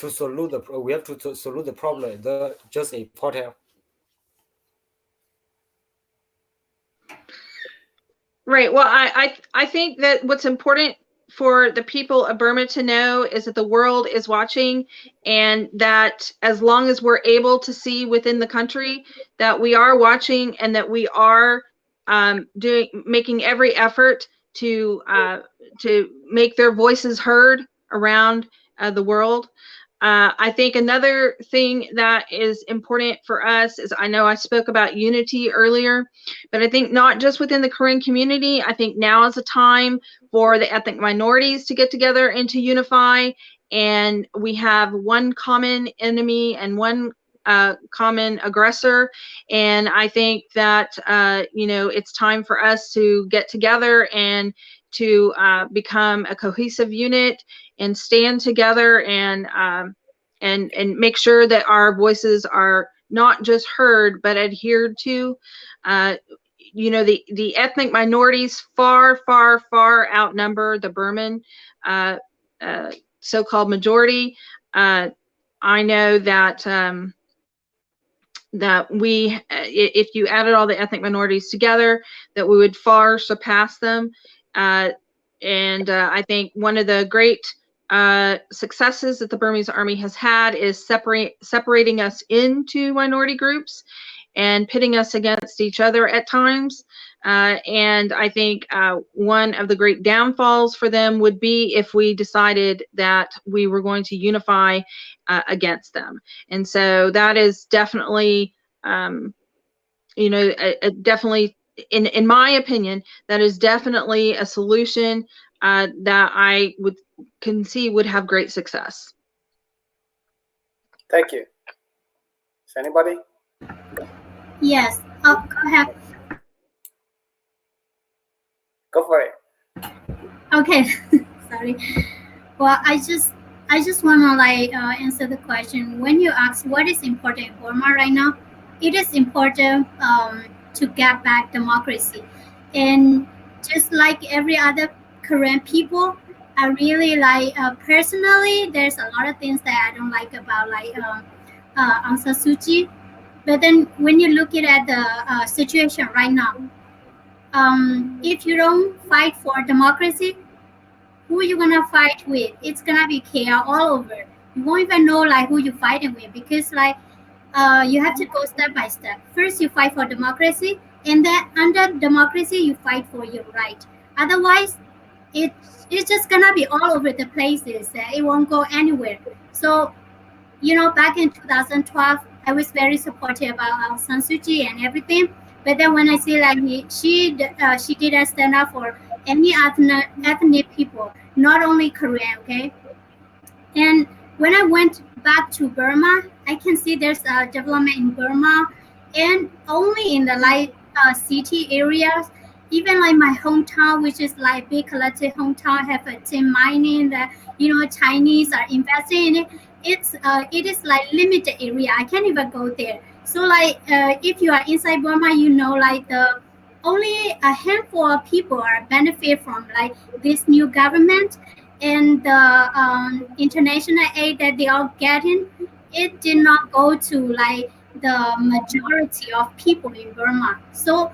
solve the. We have to solve the problem. Just important. Right. Well, I think that what's important for the people of Burma to know is that the world is watching, and that as long as we're able to see within the country, that we are watching, and that we are making every effort to make their voices heard around the world. I think another thing that is important for us is, I know I spoke about unity earlier, but I think not just within the Korean community. I think now is a time for the ethnic minorities to get together and to unify. And we have one common enemy and one common aggressor. And I think that, you know, it's time for us to get together and to become a cohesive unit and stand together and make sure that our voices are not just heard but adhered to. You know, the ethnic minorities far outnumber the Burman so-called majority. I know that that we, if you added all the ethnic minorities together, that we would far surpass them. And I think one of the great successes that the Burmese army has had is separating us into minority groups and pitting us against each other at times. And I think one of the great downfalls for them would be if we decided that we were going to unify against them. And so that is definitely, definitely, in my opinion, that is definitely a solution that I can see would have great success. Thank you. Is anybody? Yes. Oh, go ahead. Go for it. Okay. Sorry. Well, I just want to answer the question. When you ask what is important in Burma right now, it is important to get back democracy. And just like every other Korean people, I really personally, there's a lot of things that I don't like about Aung San Suu Kyi. But then when you look at the situation right now, if you don't fight for democracy, who you gonna fight with? It's gonna be chaos all over. You won't even know who you're fighting with, because you have to go step by step. First you fight for democracy, and then under democracy you fight for your right. Otherwise it's just gonna be all over the places. It won't go anywhere. So back in 2012 I was very supportive about Aung San Suu Kyi and everything. But then when I see she didn't stand up for any ethnic people, not only Korean, okay? And when I went back to Burma, I can see there's a development in Burma, and only in the city areas. Even my hometown, which is big collective hometown, have a tin mining that Chinese are investing in it. It is limited area. I can't even go there. So if you are inside Burma, the only a handful of people are benefit from this new government, and the international aid that they are getting. It did not go to the majority of people in Burma. So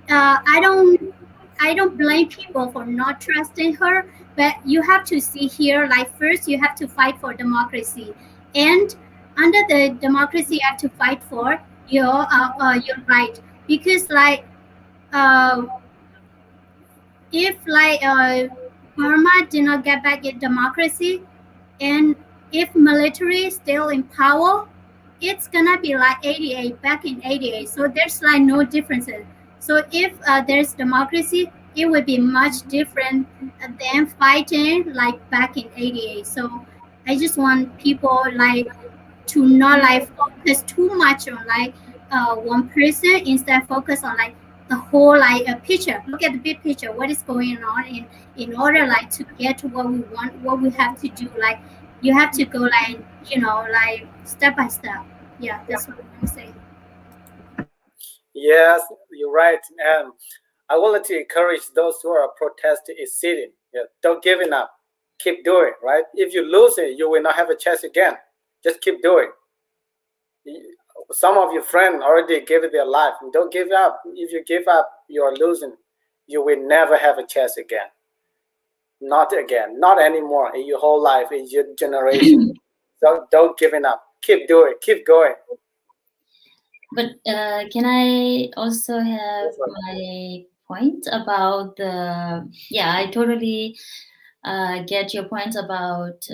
I don't blame people for not trusting her, but you have to see here, first you have to fight for democracy, and under the democracy you have to fight for your right, because if Burma did not get back its democracy, and if military is still in power, it's gonna be like 88, back in 88. So there's no differences. So if there's democracy, it would be much different than fighting back in 88. So I just want people to not focus too much on one person, instead focus on the whole picture. Look at the big picture, what is going on in order to get to what we want, what we have to do. You have to go step by step. Yeah, that's what I'm saying. Yes, you're right. And I wanted to encourage those who are protesting is sitting. Yeah, don't give it up. Keep doing, right? If you lose it, you will not have a chance again. Just keep doing. Some of your friends already gave it their life. Don't give up. If you give up, you are losing. You will never have a chance again. Not again. Not anymore in your whole life, in your generation. So don't give it up. Keep doing. Keep going. But can I also have my point about I totally get your point about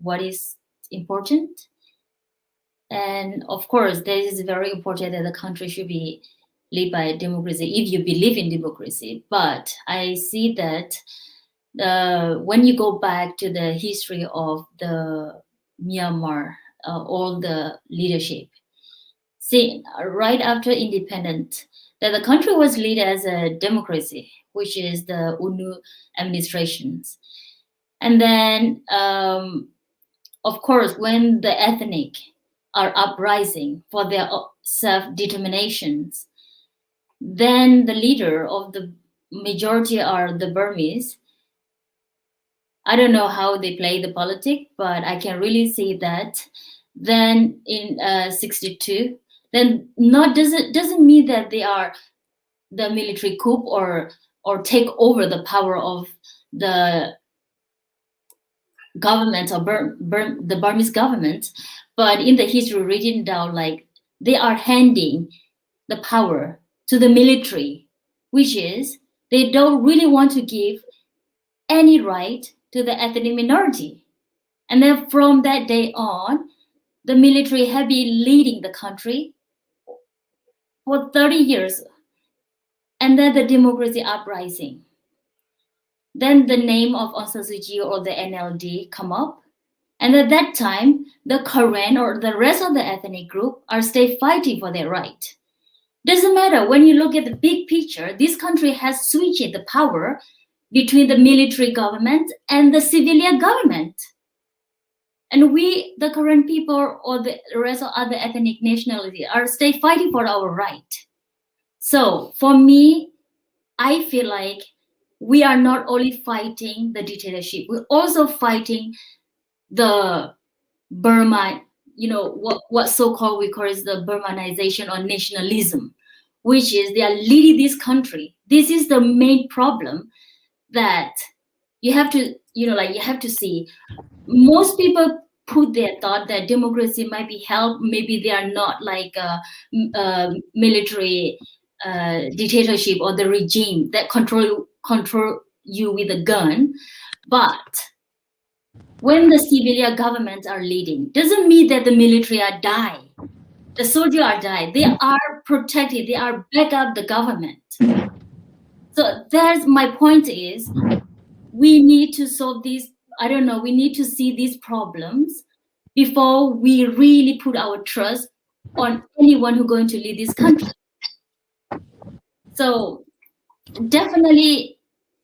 what is important. And of course, this is very important that the country should be led by democracy if you believe in democracy. But I see that when you go back to the history of the Myanmar, all the leadership, see, right after independence, that the country was led as a democracy, which is the UNU administrations. And then, of course, when the ethnic are uprising for their self-determinations, then the leader of the majority are the Burmese. I don't know how they play the politics, but I can really see that then in 62, then doesn't mean that they are the military coup or take over the power of the government or the Burmese government. But in the history written down, like they are handing the power to the military, which is they don't really want to give any right to the ethnic minority. And then from that day on, the military have been leading the country for 30 years. And then the democracy uprising. Then the name of Aung San Suu Kyi or the NLD come up. And at that time, the Karen or the rest of the ethnic group are still fighting for their right. Doesn't matter, when you look at the big picture, this country has switched the power between the military government and the civilian government. And we, the Karen people or the rest of other ethnic nationality, are still fighting for our right. So for me, I feel like we are not only fighting the dictatorship, we're also fighting the Burma, what so-called we call is the Burmanization or nationalism, which is they are leading this country. This is the main problem that you have to, you have to see. Most people put their thought that democracy might be held, maybe they are not like a military dictatorship or the regime that control you with a gun. But when the civilian governments are leading, doesn't mean that the military are die. The soldiers are die. They are protected. They are back up the government. So that's my point is, we need to solve these, we need to see these problems before we really put our trust on anyone who's going to lead this country. So definitely,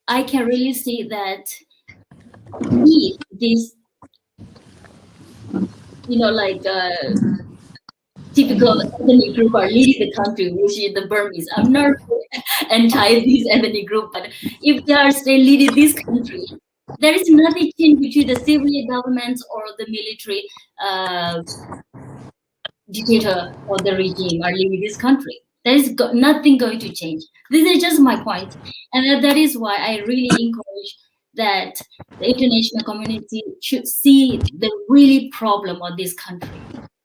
I can really see that if this, typical ethnic group are leading the country, which is the Burmese. I'm not anti this ethnic group, but if they are still leading this country, there is nothing change between the civilian government or the military dictator or the regime are leading this country. There is nothing going to change. This is just my point. And that is why I really encourage that the international community should see the really problem of this country.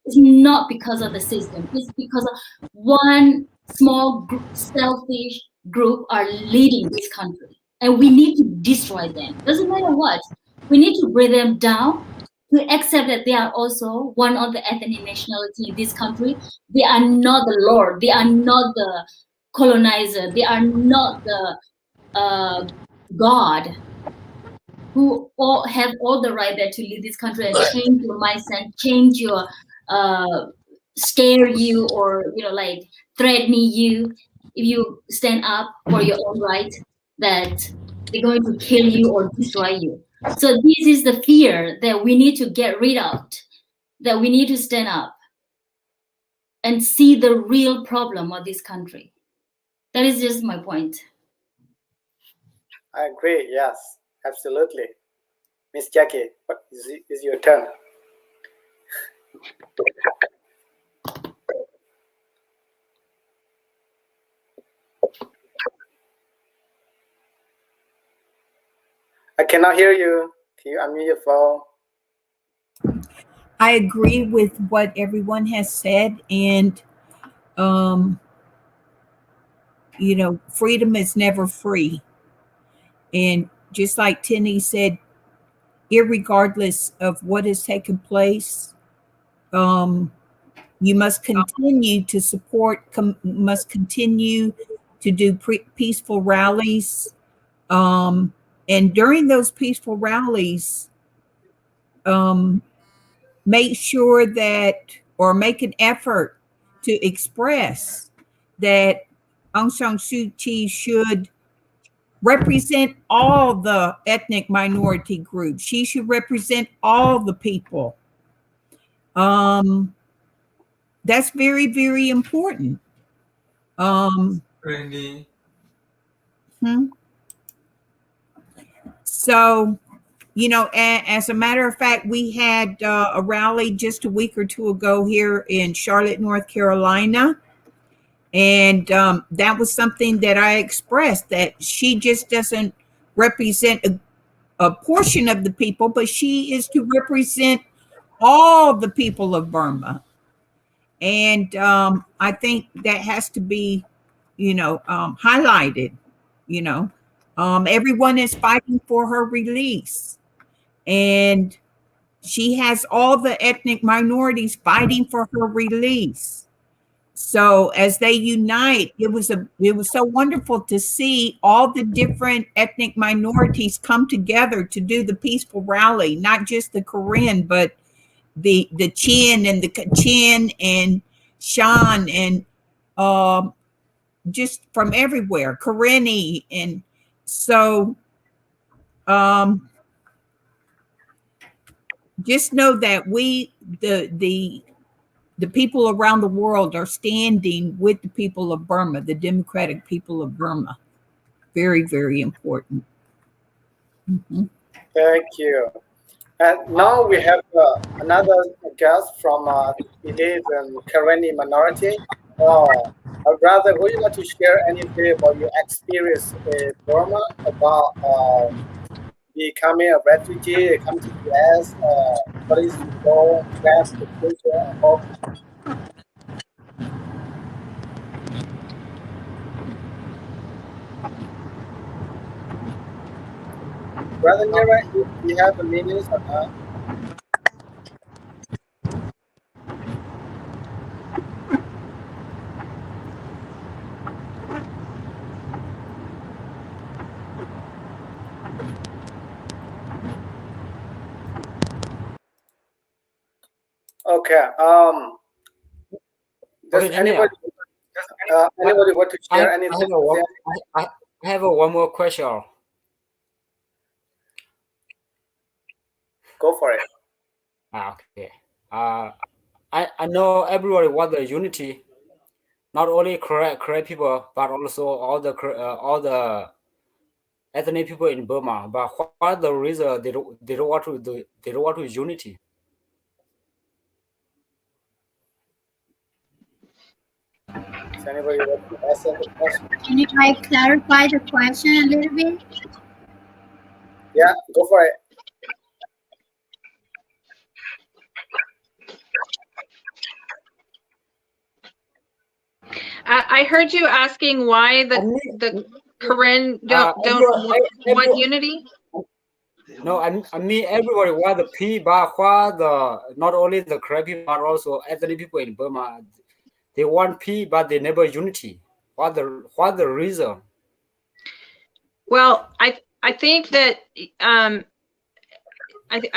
It's not because of the system. It's because of one small group, selfish group are leading this country. And we need to destroy them. Doesn't matter what. We need to bring them down to accept that they are also one of the ethnic nationality in this country. They are not the Lord. They are not the colonizer. They are not the God who all have all the right there to lead this country and change your mindset, change your scare you or threaten you if you stand up for your own right, that they're going to kill you or destroy you. So this is the fear that we need to get rid of, that we need to stand up and see the real problem of this country. That is just my point. I agree. Yes, absolutely. Miss Jackie, what is your turn? I cannot hear you. Can you unmute your phone? I agree with what everyone has said, and freedom is never free. And just like Tenny said, irregardless of what has taken place, you must continue to support, must continue to do peaceful rallies. And during those peaceful rallies, make sure that, or make an effort to express that Aung San Suu Kyi should represent all the ethnic minority groups. She should represent all the people. That's very, very important. Randy. So you know, as a matter of fact, we had a rally just a week or two ago here in Charlotte, North Carolina. And that was something that I expressed, that she just doesn't represent a portion of the people, but she is to represent all the people of Burma. And I think that has to be, you know, highlighted. You know, everyone is fighting for her release, and she has all the ethnic minorities fighting for her release. So as they unite, it was so wonderful to see all the different ethnic minorities come together to do the peaceful rally, not just the Karen, but the Chin and the Kachin and Shan and just from everywhere, Karenni. And so just know that we, the people around the world, are standing with the people of Burma, the democratic people of Burma. Very, very important. Mm-hmm. Thank you. And now we have another guest from it is Karenni minority. Brother, would you like to share anything about your experience in Burma, about becoming a refugee, coming to the US, what is your goal, plans, the future, and hope? Brother Mira, you have a minute or not? Okay. Does Okay, anybody want to share anything? I have one more question. Go for it. Okay. I know everybody wants the unity, not only correct people, but also all the ethnic people in Burma. But what the reason they don't want to unity? Does anybody want to answer the question? Can you clarify the question a little bit? Yeah, go for it. I heard you asking why the Karen don't want unity. No, I mean everybody want the peace, but not only the Karen people, but also ethnic people in Burma, they want peace, but they never unity. What the reason? Well, I think that I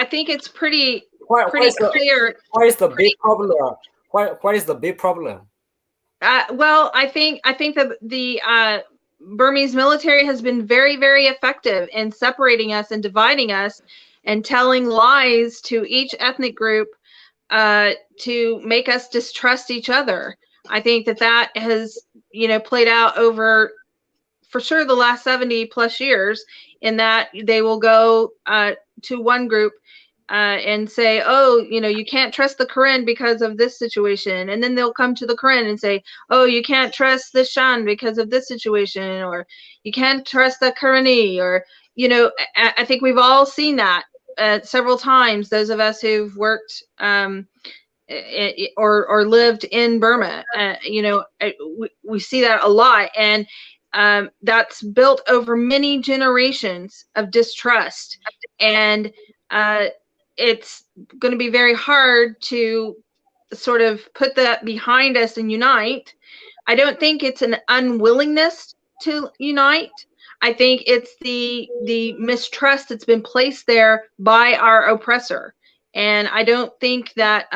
think it's pretty clear. What is the big problem? What is the big problem? Well, I think that the Burmese military has been very, very effective in separating us and dividing us and telling lies to each ethnic group to make us distrust each other. I think that has, played out over, for sure, the last 70 plus years, in that they will go to one group and say, oh, you can't trust the Karen because of this situation. And then they'll come to the Karen and say, oh, you can't trust the Shan because of this situation, or you can't trust the Karenni, or, I think we've all seen that several times, those of us who've worked or lived in Burma. We see that a lot. And that's built over many generations of distrust. And it's going to be very hard to sort of put that behind us and unite. I don't think it's an unwillingness to unite. I think it's the mistrust that's been placed there by our oppressor. And I don't think that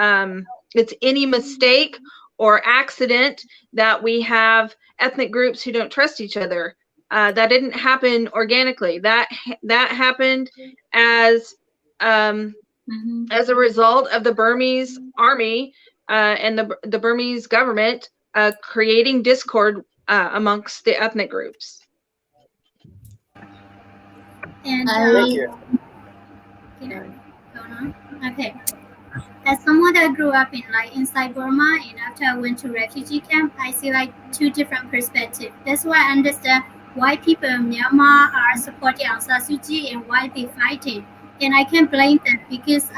it's any mistake or accident that we have ethnic groups who don't trust each other. That didn't happen organically. That happened as a result of the Burmese army and the Burmese government creating discord amongst the ethnic groups. And Thank you. Okay. As someone that grew up in inside Burma, and after I went to refugee camp, I see two different perspectives. That's why I understand why people in Myanmar are supporting Aung San Suu Kyi and why they fighting. And I can't blame them because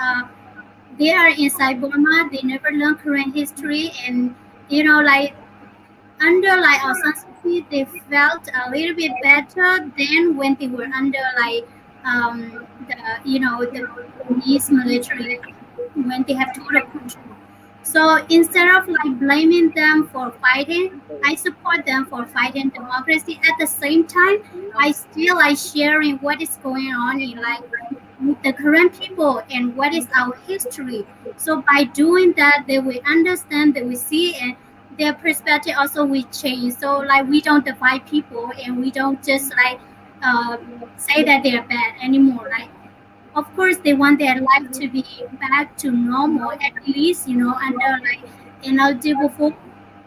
they are inside Burma. They never learn Korean history, and under Aung San Suu Kyi, they felt a little bit better than when they were under the Burmese military when they have total control. So instead of blaming them for fighting, I support them for fighting democracy. At the same time, I still sharing what is going on in with the current people and what is our history. So by doing that, they will understand, they will see, and their perspective also will change. So we don't divide people and we don't just uh, say that they're bad anymore. Of course they want their life to be back to normal, at least under before.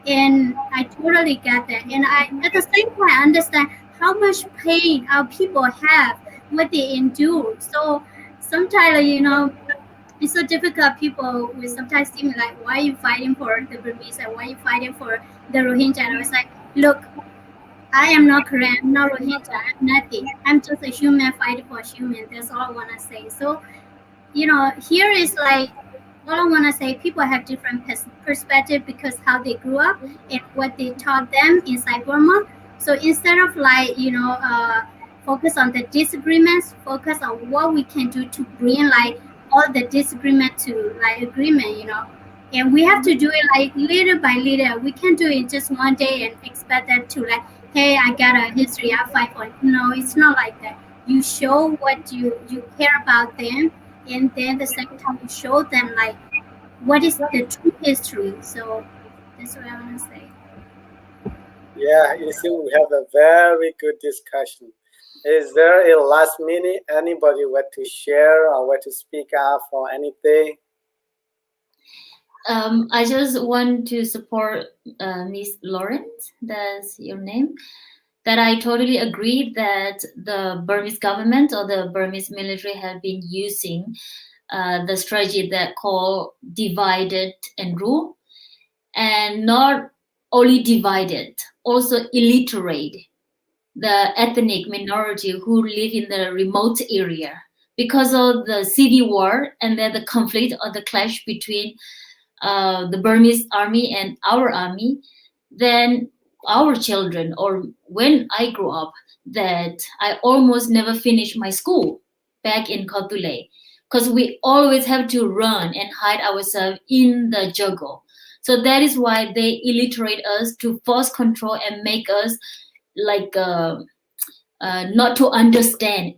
And I totally get that, and I at the same time I understand how much pain our people have, what they endure. So sometimes it's so difficult. People will sometimes see me why are you fighting for the Burmese and why are you fighting for the Rohingya? And I was like, look, I am not Korean, I'm not Rohingya, I'm nothing. I'm just a human fighting for human. That's all I want to say. So, here is all I want to say, people have different perspective because how they grew up and what they taught them inside Burma. So instead of focus on the disagreements, focus on what we can do to bring all the disagreement to agreement. And we have to do it little by little. We can't do it just one day and expect them to hey, I got a history, I fight for it. No, it's not like that. You show what you care about them, and then the same time you show them what is the true history. So that's what I want to say. Yeah, you see, we have a very good discussion. Is there a last minute anybody want to share or want to speak up or anything? I just want to support Miss Lawrence, that's your name, that I totally agree that the Burmese government or the Burmese military have been using the strategy that called divided and rule, and not only divided, also illiterate the ethnic minority who live in the remote area because of the civil war and then the conflict or the clash between the Burmese army and our army. Then our children, or when I grew up, that I almost never finished my school back in Kawthoolei because we always have to run and hide ourselves in the jungle. So that is why they illiterate us to force control and make us not to understand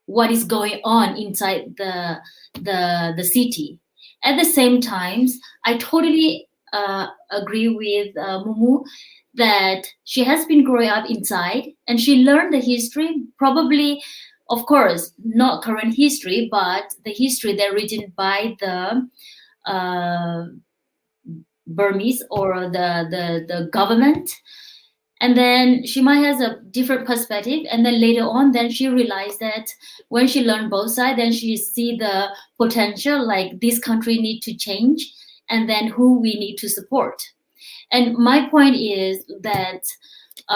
what is going on inside the city. At the same time, I totally agree with Mumu that she has been growing up inside and she learned the history, probably, of course, not current history, but the history that written by the Burmese or the government. And then she might has a different perspective, and then later on then she realized that when she learned both sides, then she see the potential, like this country need to change and then who we need to support. And my point is that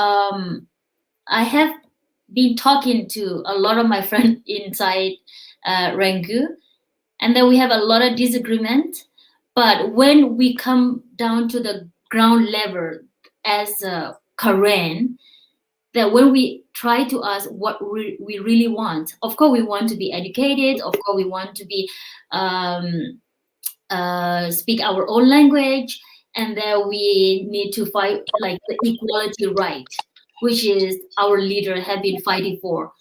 I have been talking to a lot of my friends inside Rangu, and then we have a lot of disagreement, but when we come down to the ground level as Karen, that when we try to ask what we really want, of course we want to be educated, of course we want to be speak our own language, and then we need to fight like the equality right, which is our leader have been fighting for,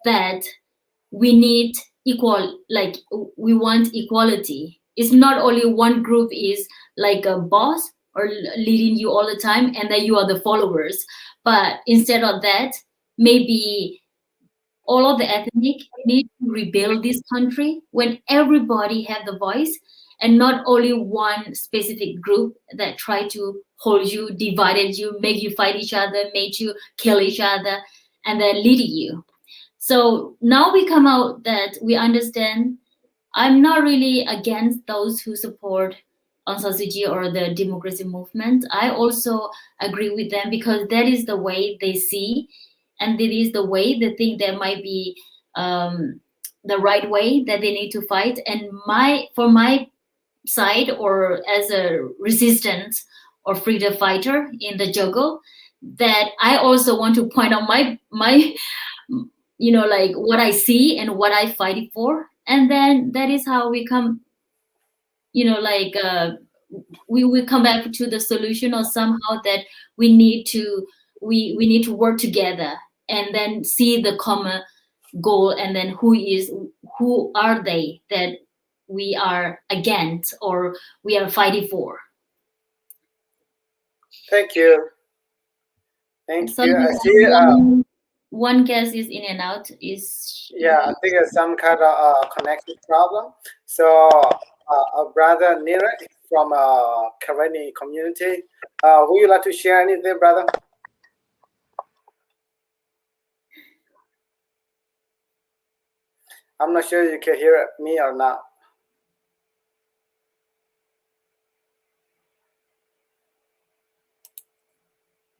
that we need equal, like we want equality. It's not only one group is like a boss or leading you all the time and then you are the followers, but instead of that, maybe all of the ethnic need to rebuild this country when everybody have the voice and not only one specific group that try to hold you, divided you, make you fight each other, make you kill each other, and then lead you. So now we come out that we understand I'm not really against those who support Aung San Suu Kyi or the democracy movement. I also agree with them because that is the way they see, and it is the way they think there might be the right way that they need to fight. And for my side, or as a resistance or freedom fighter in the jungle, that I also want to point out my like what I see and what I fight for, and then that is how we come, like we will come back to the solution, or somehow that we need to we need to work together and then see the common goal, and then who are they that we are against or we are fighting for. Thank you. Thank So you. I see. one guest is in and out. Is Yeah, I think it's some kind of connection problem. So, our brother Nira from Karenni community, would you like to share anything, brother? I'm not sure you can hear me or not.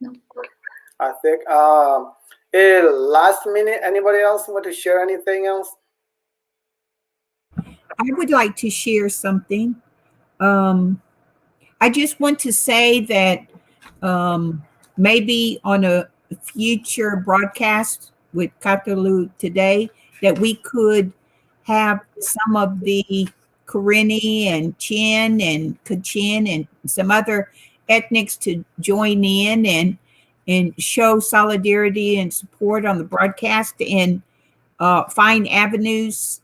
No. I think last minute, anybody else want to share anything else? I would like to share something. I just want to say that maybe on a future broadcast with Kawthoolei today, that we could have some of the Karenni and Chin and Kachin and some other ethnics to join in and show solidarity and support on the broadcast, and find avenues,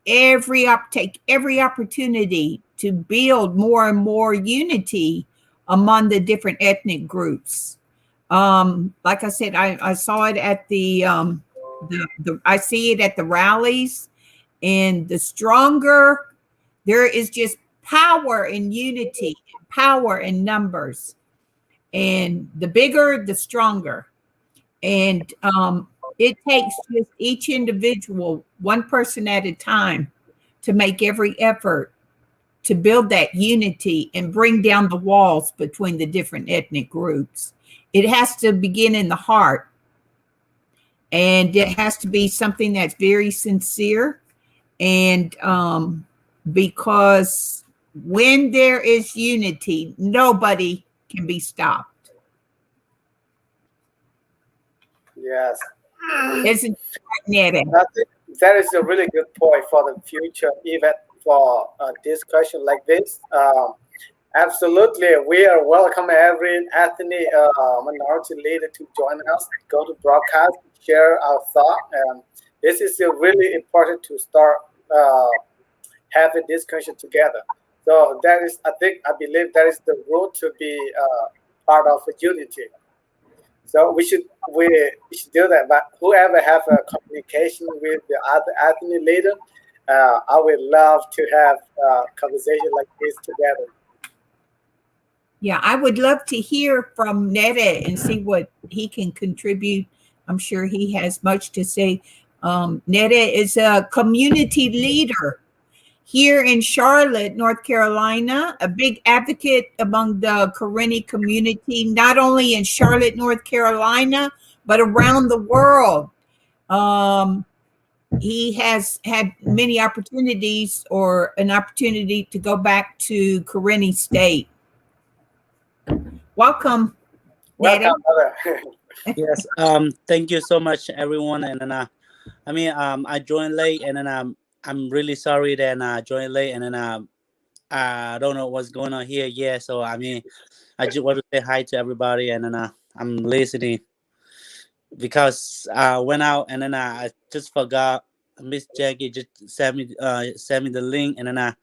take every opportunity to build more and more unity among the different ethnic groups. Like I said, I saw it at the I see it at the rallies, and the stronger there is, just power in unity, power in numbers, and the bigger, the stronger. And it takes just each individual, one person at a time, to make every effort to build that unity and bring down the walls between the different ethnic groups. It has to begin in the heart, and it has to be something that's very sincere. And because when there is unity, nobody can be stopped. Yes. Isn't it? I think that is a really good point for the future, even for a discussion like this. Absolutely, we are welcome every ethnic minority leader to join us, go to broadcast, share our thought, and this is really important to start have a discussion together. So that is, I believe that is the road to be part of a unity. So we should do that. But whoever have a communication with the other ethnic leader, I would love to have a conversation like this together. Yeah, I would love to hear from Netta and see what he can contribute. I'm sure he has much to say. Netta is a community leader here in Charlotte, North Carolina, a big advocate among the Karenni community, not only in Charlotte, North Carolina, but around the world. He has had many opportunities, or an opportunity to go back to Karenni State. Welcome. Welcome, brother. Yes. Thank you so much, everyone. And then, I joined late, and then I'm really sorry that I joined late, and then I don't know what's going on here. Yeah. So I just want to say hi to everybody, and then I'm listening because I went out, and then I just forgot. Miss Jackie just sent me the link, and then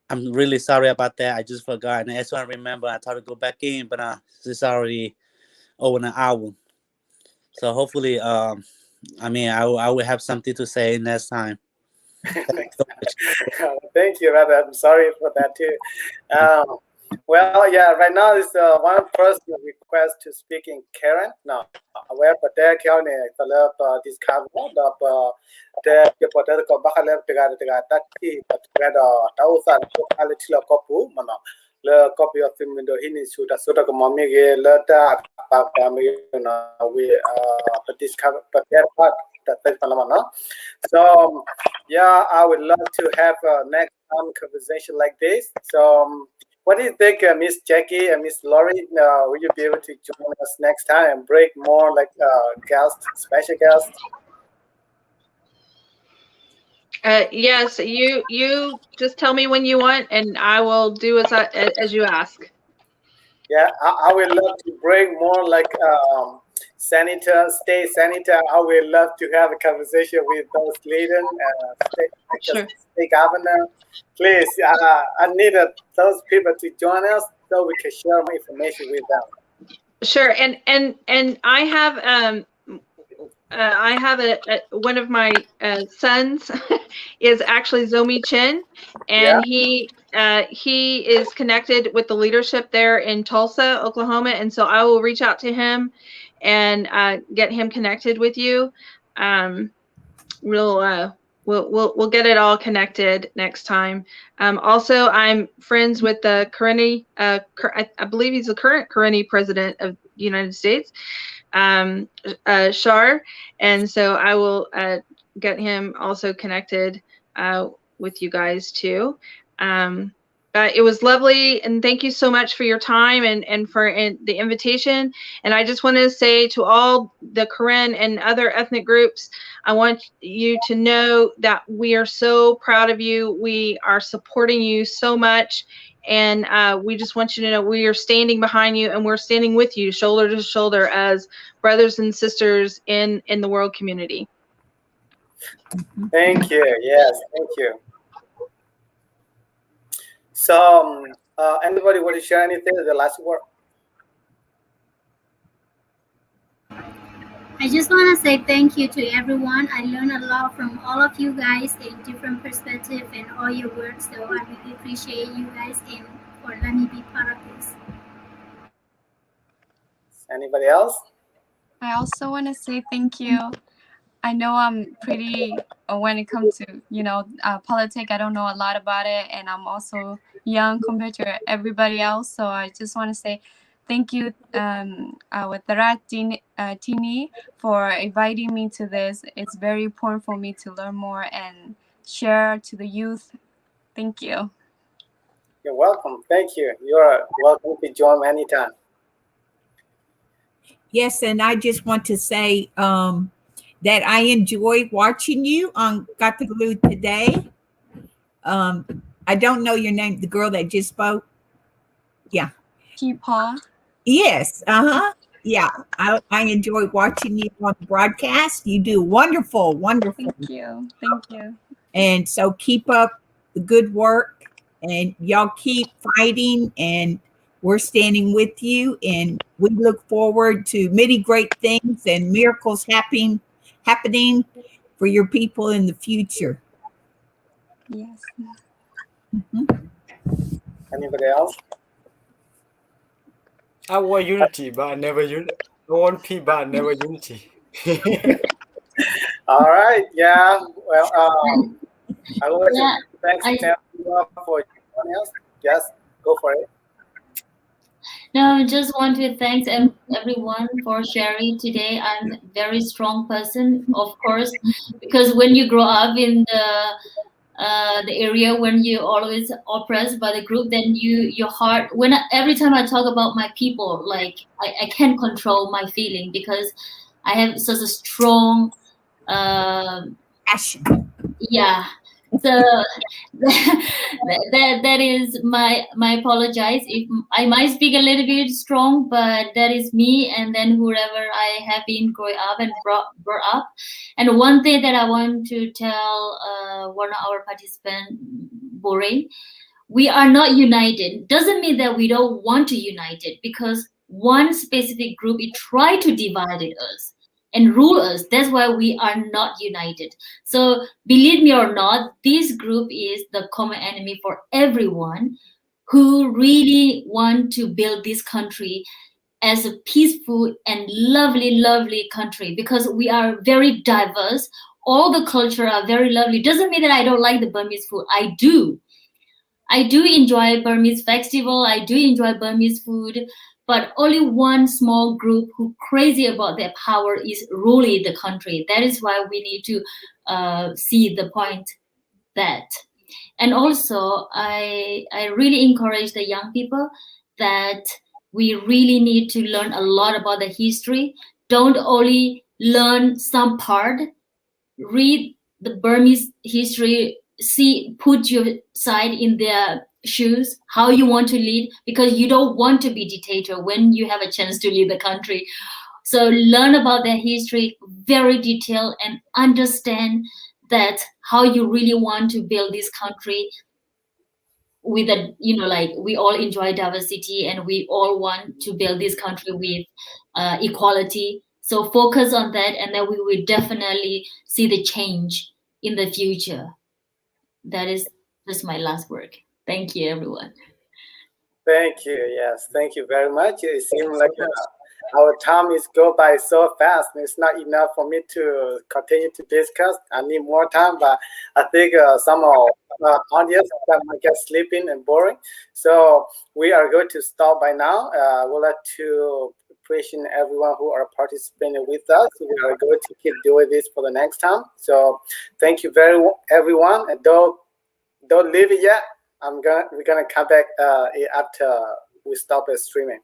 I'm really sorry about that. I just forgot, and as I remember, I tried to go back in, but it's already over an hour. So hopefully, I will have something to say next time. Thank you, brother. I'm sorry for that too. Well, yeah, right now is one person request to speak in Karen. No, where but there can develop discover the political bakalab tiga taki but whether tausan alachila kopu mana le copy of film window hini suda ko mommy ge le ta pa na we discover but there part that mana. So yeah, I would love to have next time conversation like this. So. What do you think, Miss Jackie and Miss Laurie? Will you be able to join us next time and break more like guests, special guests? Yes, you just tell me when you want, and I will do as you ask. Yeah, I would love to bring more like senator, state senator. I would love to have a conversation with those leaders, state governor. Please, I need those people to join us so we can share more information with them. Sure, and I have one of my sons is actually Zomi Chin, and he is connected with the leadership there in Tulsa, Oklahoma, and so I will reach out to him and get him connected with you. We'll get it all connected next time. Also, I'm friends with the Karenni. I believe he's the current Karenni president of the United States. Shar, and so I will get him also connected with you guys too. It was lovely, and thank you so much for your time and for the invitation. And I just want to say to all the Karen and other ethnic groups, I want you to know that we are so proud of you. We are supporting you so much. And we just want you to know we are standing behind you, and we're standing with you shoulder to shoulder as brothers and sisters in the world community. Thank you. Yes, thank you. So, anybody want to share anything? The last word. I just want to say thank you to everyone. I learned a lot from all of you guys in different perspectives and all your words. So I really appreciate you guys for letting me be part of this. Anybody else? I also want to say thank you. I know I'm pretty, when it comes to, politics, I don't know a lot about it. And I'm also young compared to everybody else. So I just want to say thank you, with Tini, for inviting me to this. It's very important for me to learn more and share to the youth. Thank you. You're welcome. Thank you. You're welcome to join anytime. Yes, and I just want to say that I enjoy watching you on Kawthoolei today. I don't know your name, the girl that just spoke. Yeah. Kipa. Yes. Yeah. I enjoy watching you on the broadcast. You do wonderful. Thank you. Thank you. And so keep up the good work, and y'all keep fighting, and we're standing with you, and we look forward to many great things and miracles happening for your people in the future. Yes. Anybody else? I want unity, but never unity. I want peace, but never unity. All right. Yeah. Well, I want to thanks everyone for joining us. Yes, go for it. No, I just want to thank everyone for sharing today. I'm a very strong person, of course, because when you grow up in the area when you're always oppressed by the group, then your heart, every time I talk about my people, like I can't control my feeling because I have such a strong passion. Yeah. So that is my apologize if I might speak a little bit strong, but that is me, and then whoever I have been growing up and brought up. And one thing that I want to tell one of our participants, Bore, we are not united. Doesn't mean that we don't want to unite it, because one specific group it try to divide us and rule us. That's why we are not united. So believe me or not, this group is the common enemy for everyone. who really want to build this country as a peaceful and lovely country, because we are very diverse. All the culture are very lovely. Doesn't mean that I don't like the Burmese food. I do. I do enjoy Burmese festival. I do enjoy Burmese food, but only one small group who crazy about their power is ruling the country. That is why we need to see the point that. And also, I really encourage the young people that we really need to learn a lot about the history. Don't only learn some part, read the Burmese history, see, put your side in their shoes, how you want to lead, because you don't want to be dictator when you have a chance to lead the country. So learn about their history very detailed and understand that how you really want to build this country with a, like, we all enjoy diversity and we all want to build this country with equality. So focus on that, and then we will definitely see the change in the future. That is just my last word. Thank you, everyone. Thank you. Yes, thank you very much. It seems like our time is go by so fast. It's not enough for me to continue to discuss. I need more time, but I think some of audience that might get sleeping and boring. So we are going to stop by now. We'd like to appreciate everyone who are participating with us. We are going to keep doing this for the next time. So thank you everyone. And don't leave it yet. We're gonna come back after we stop streaming.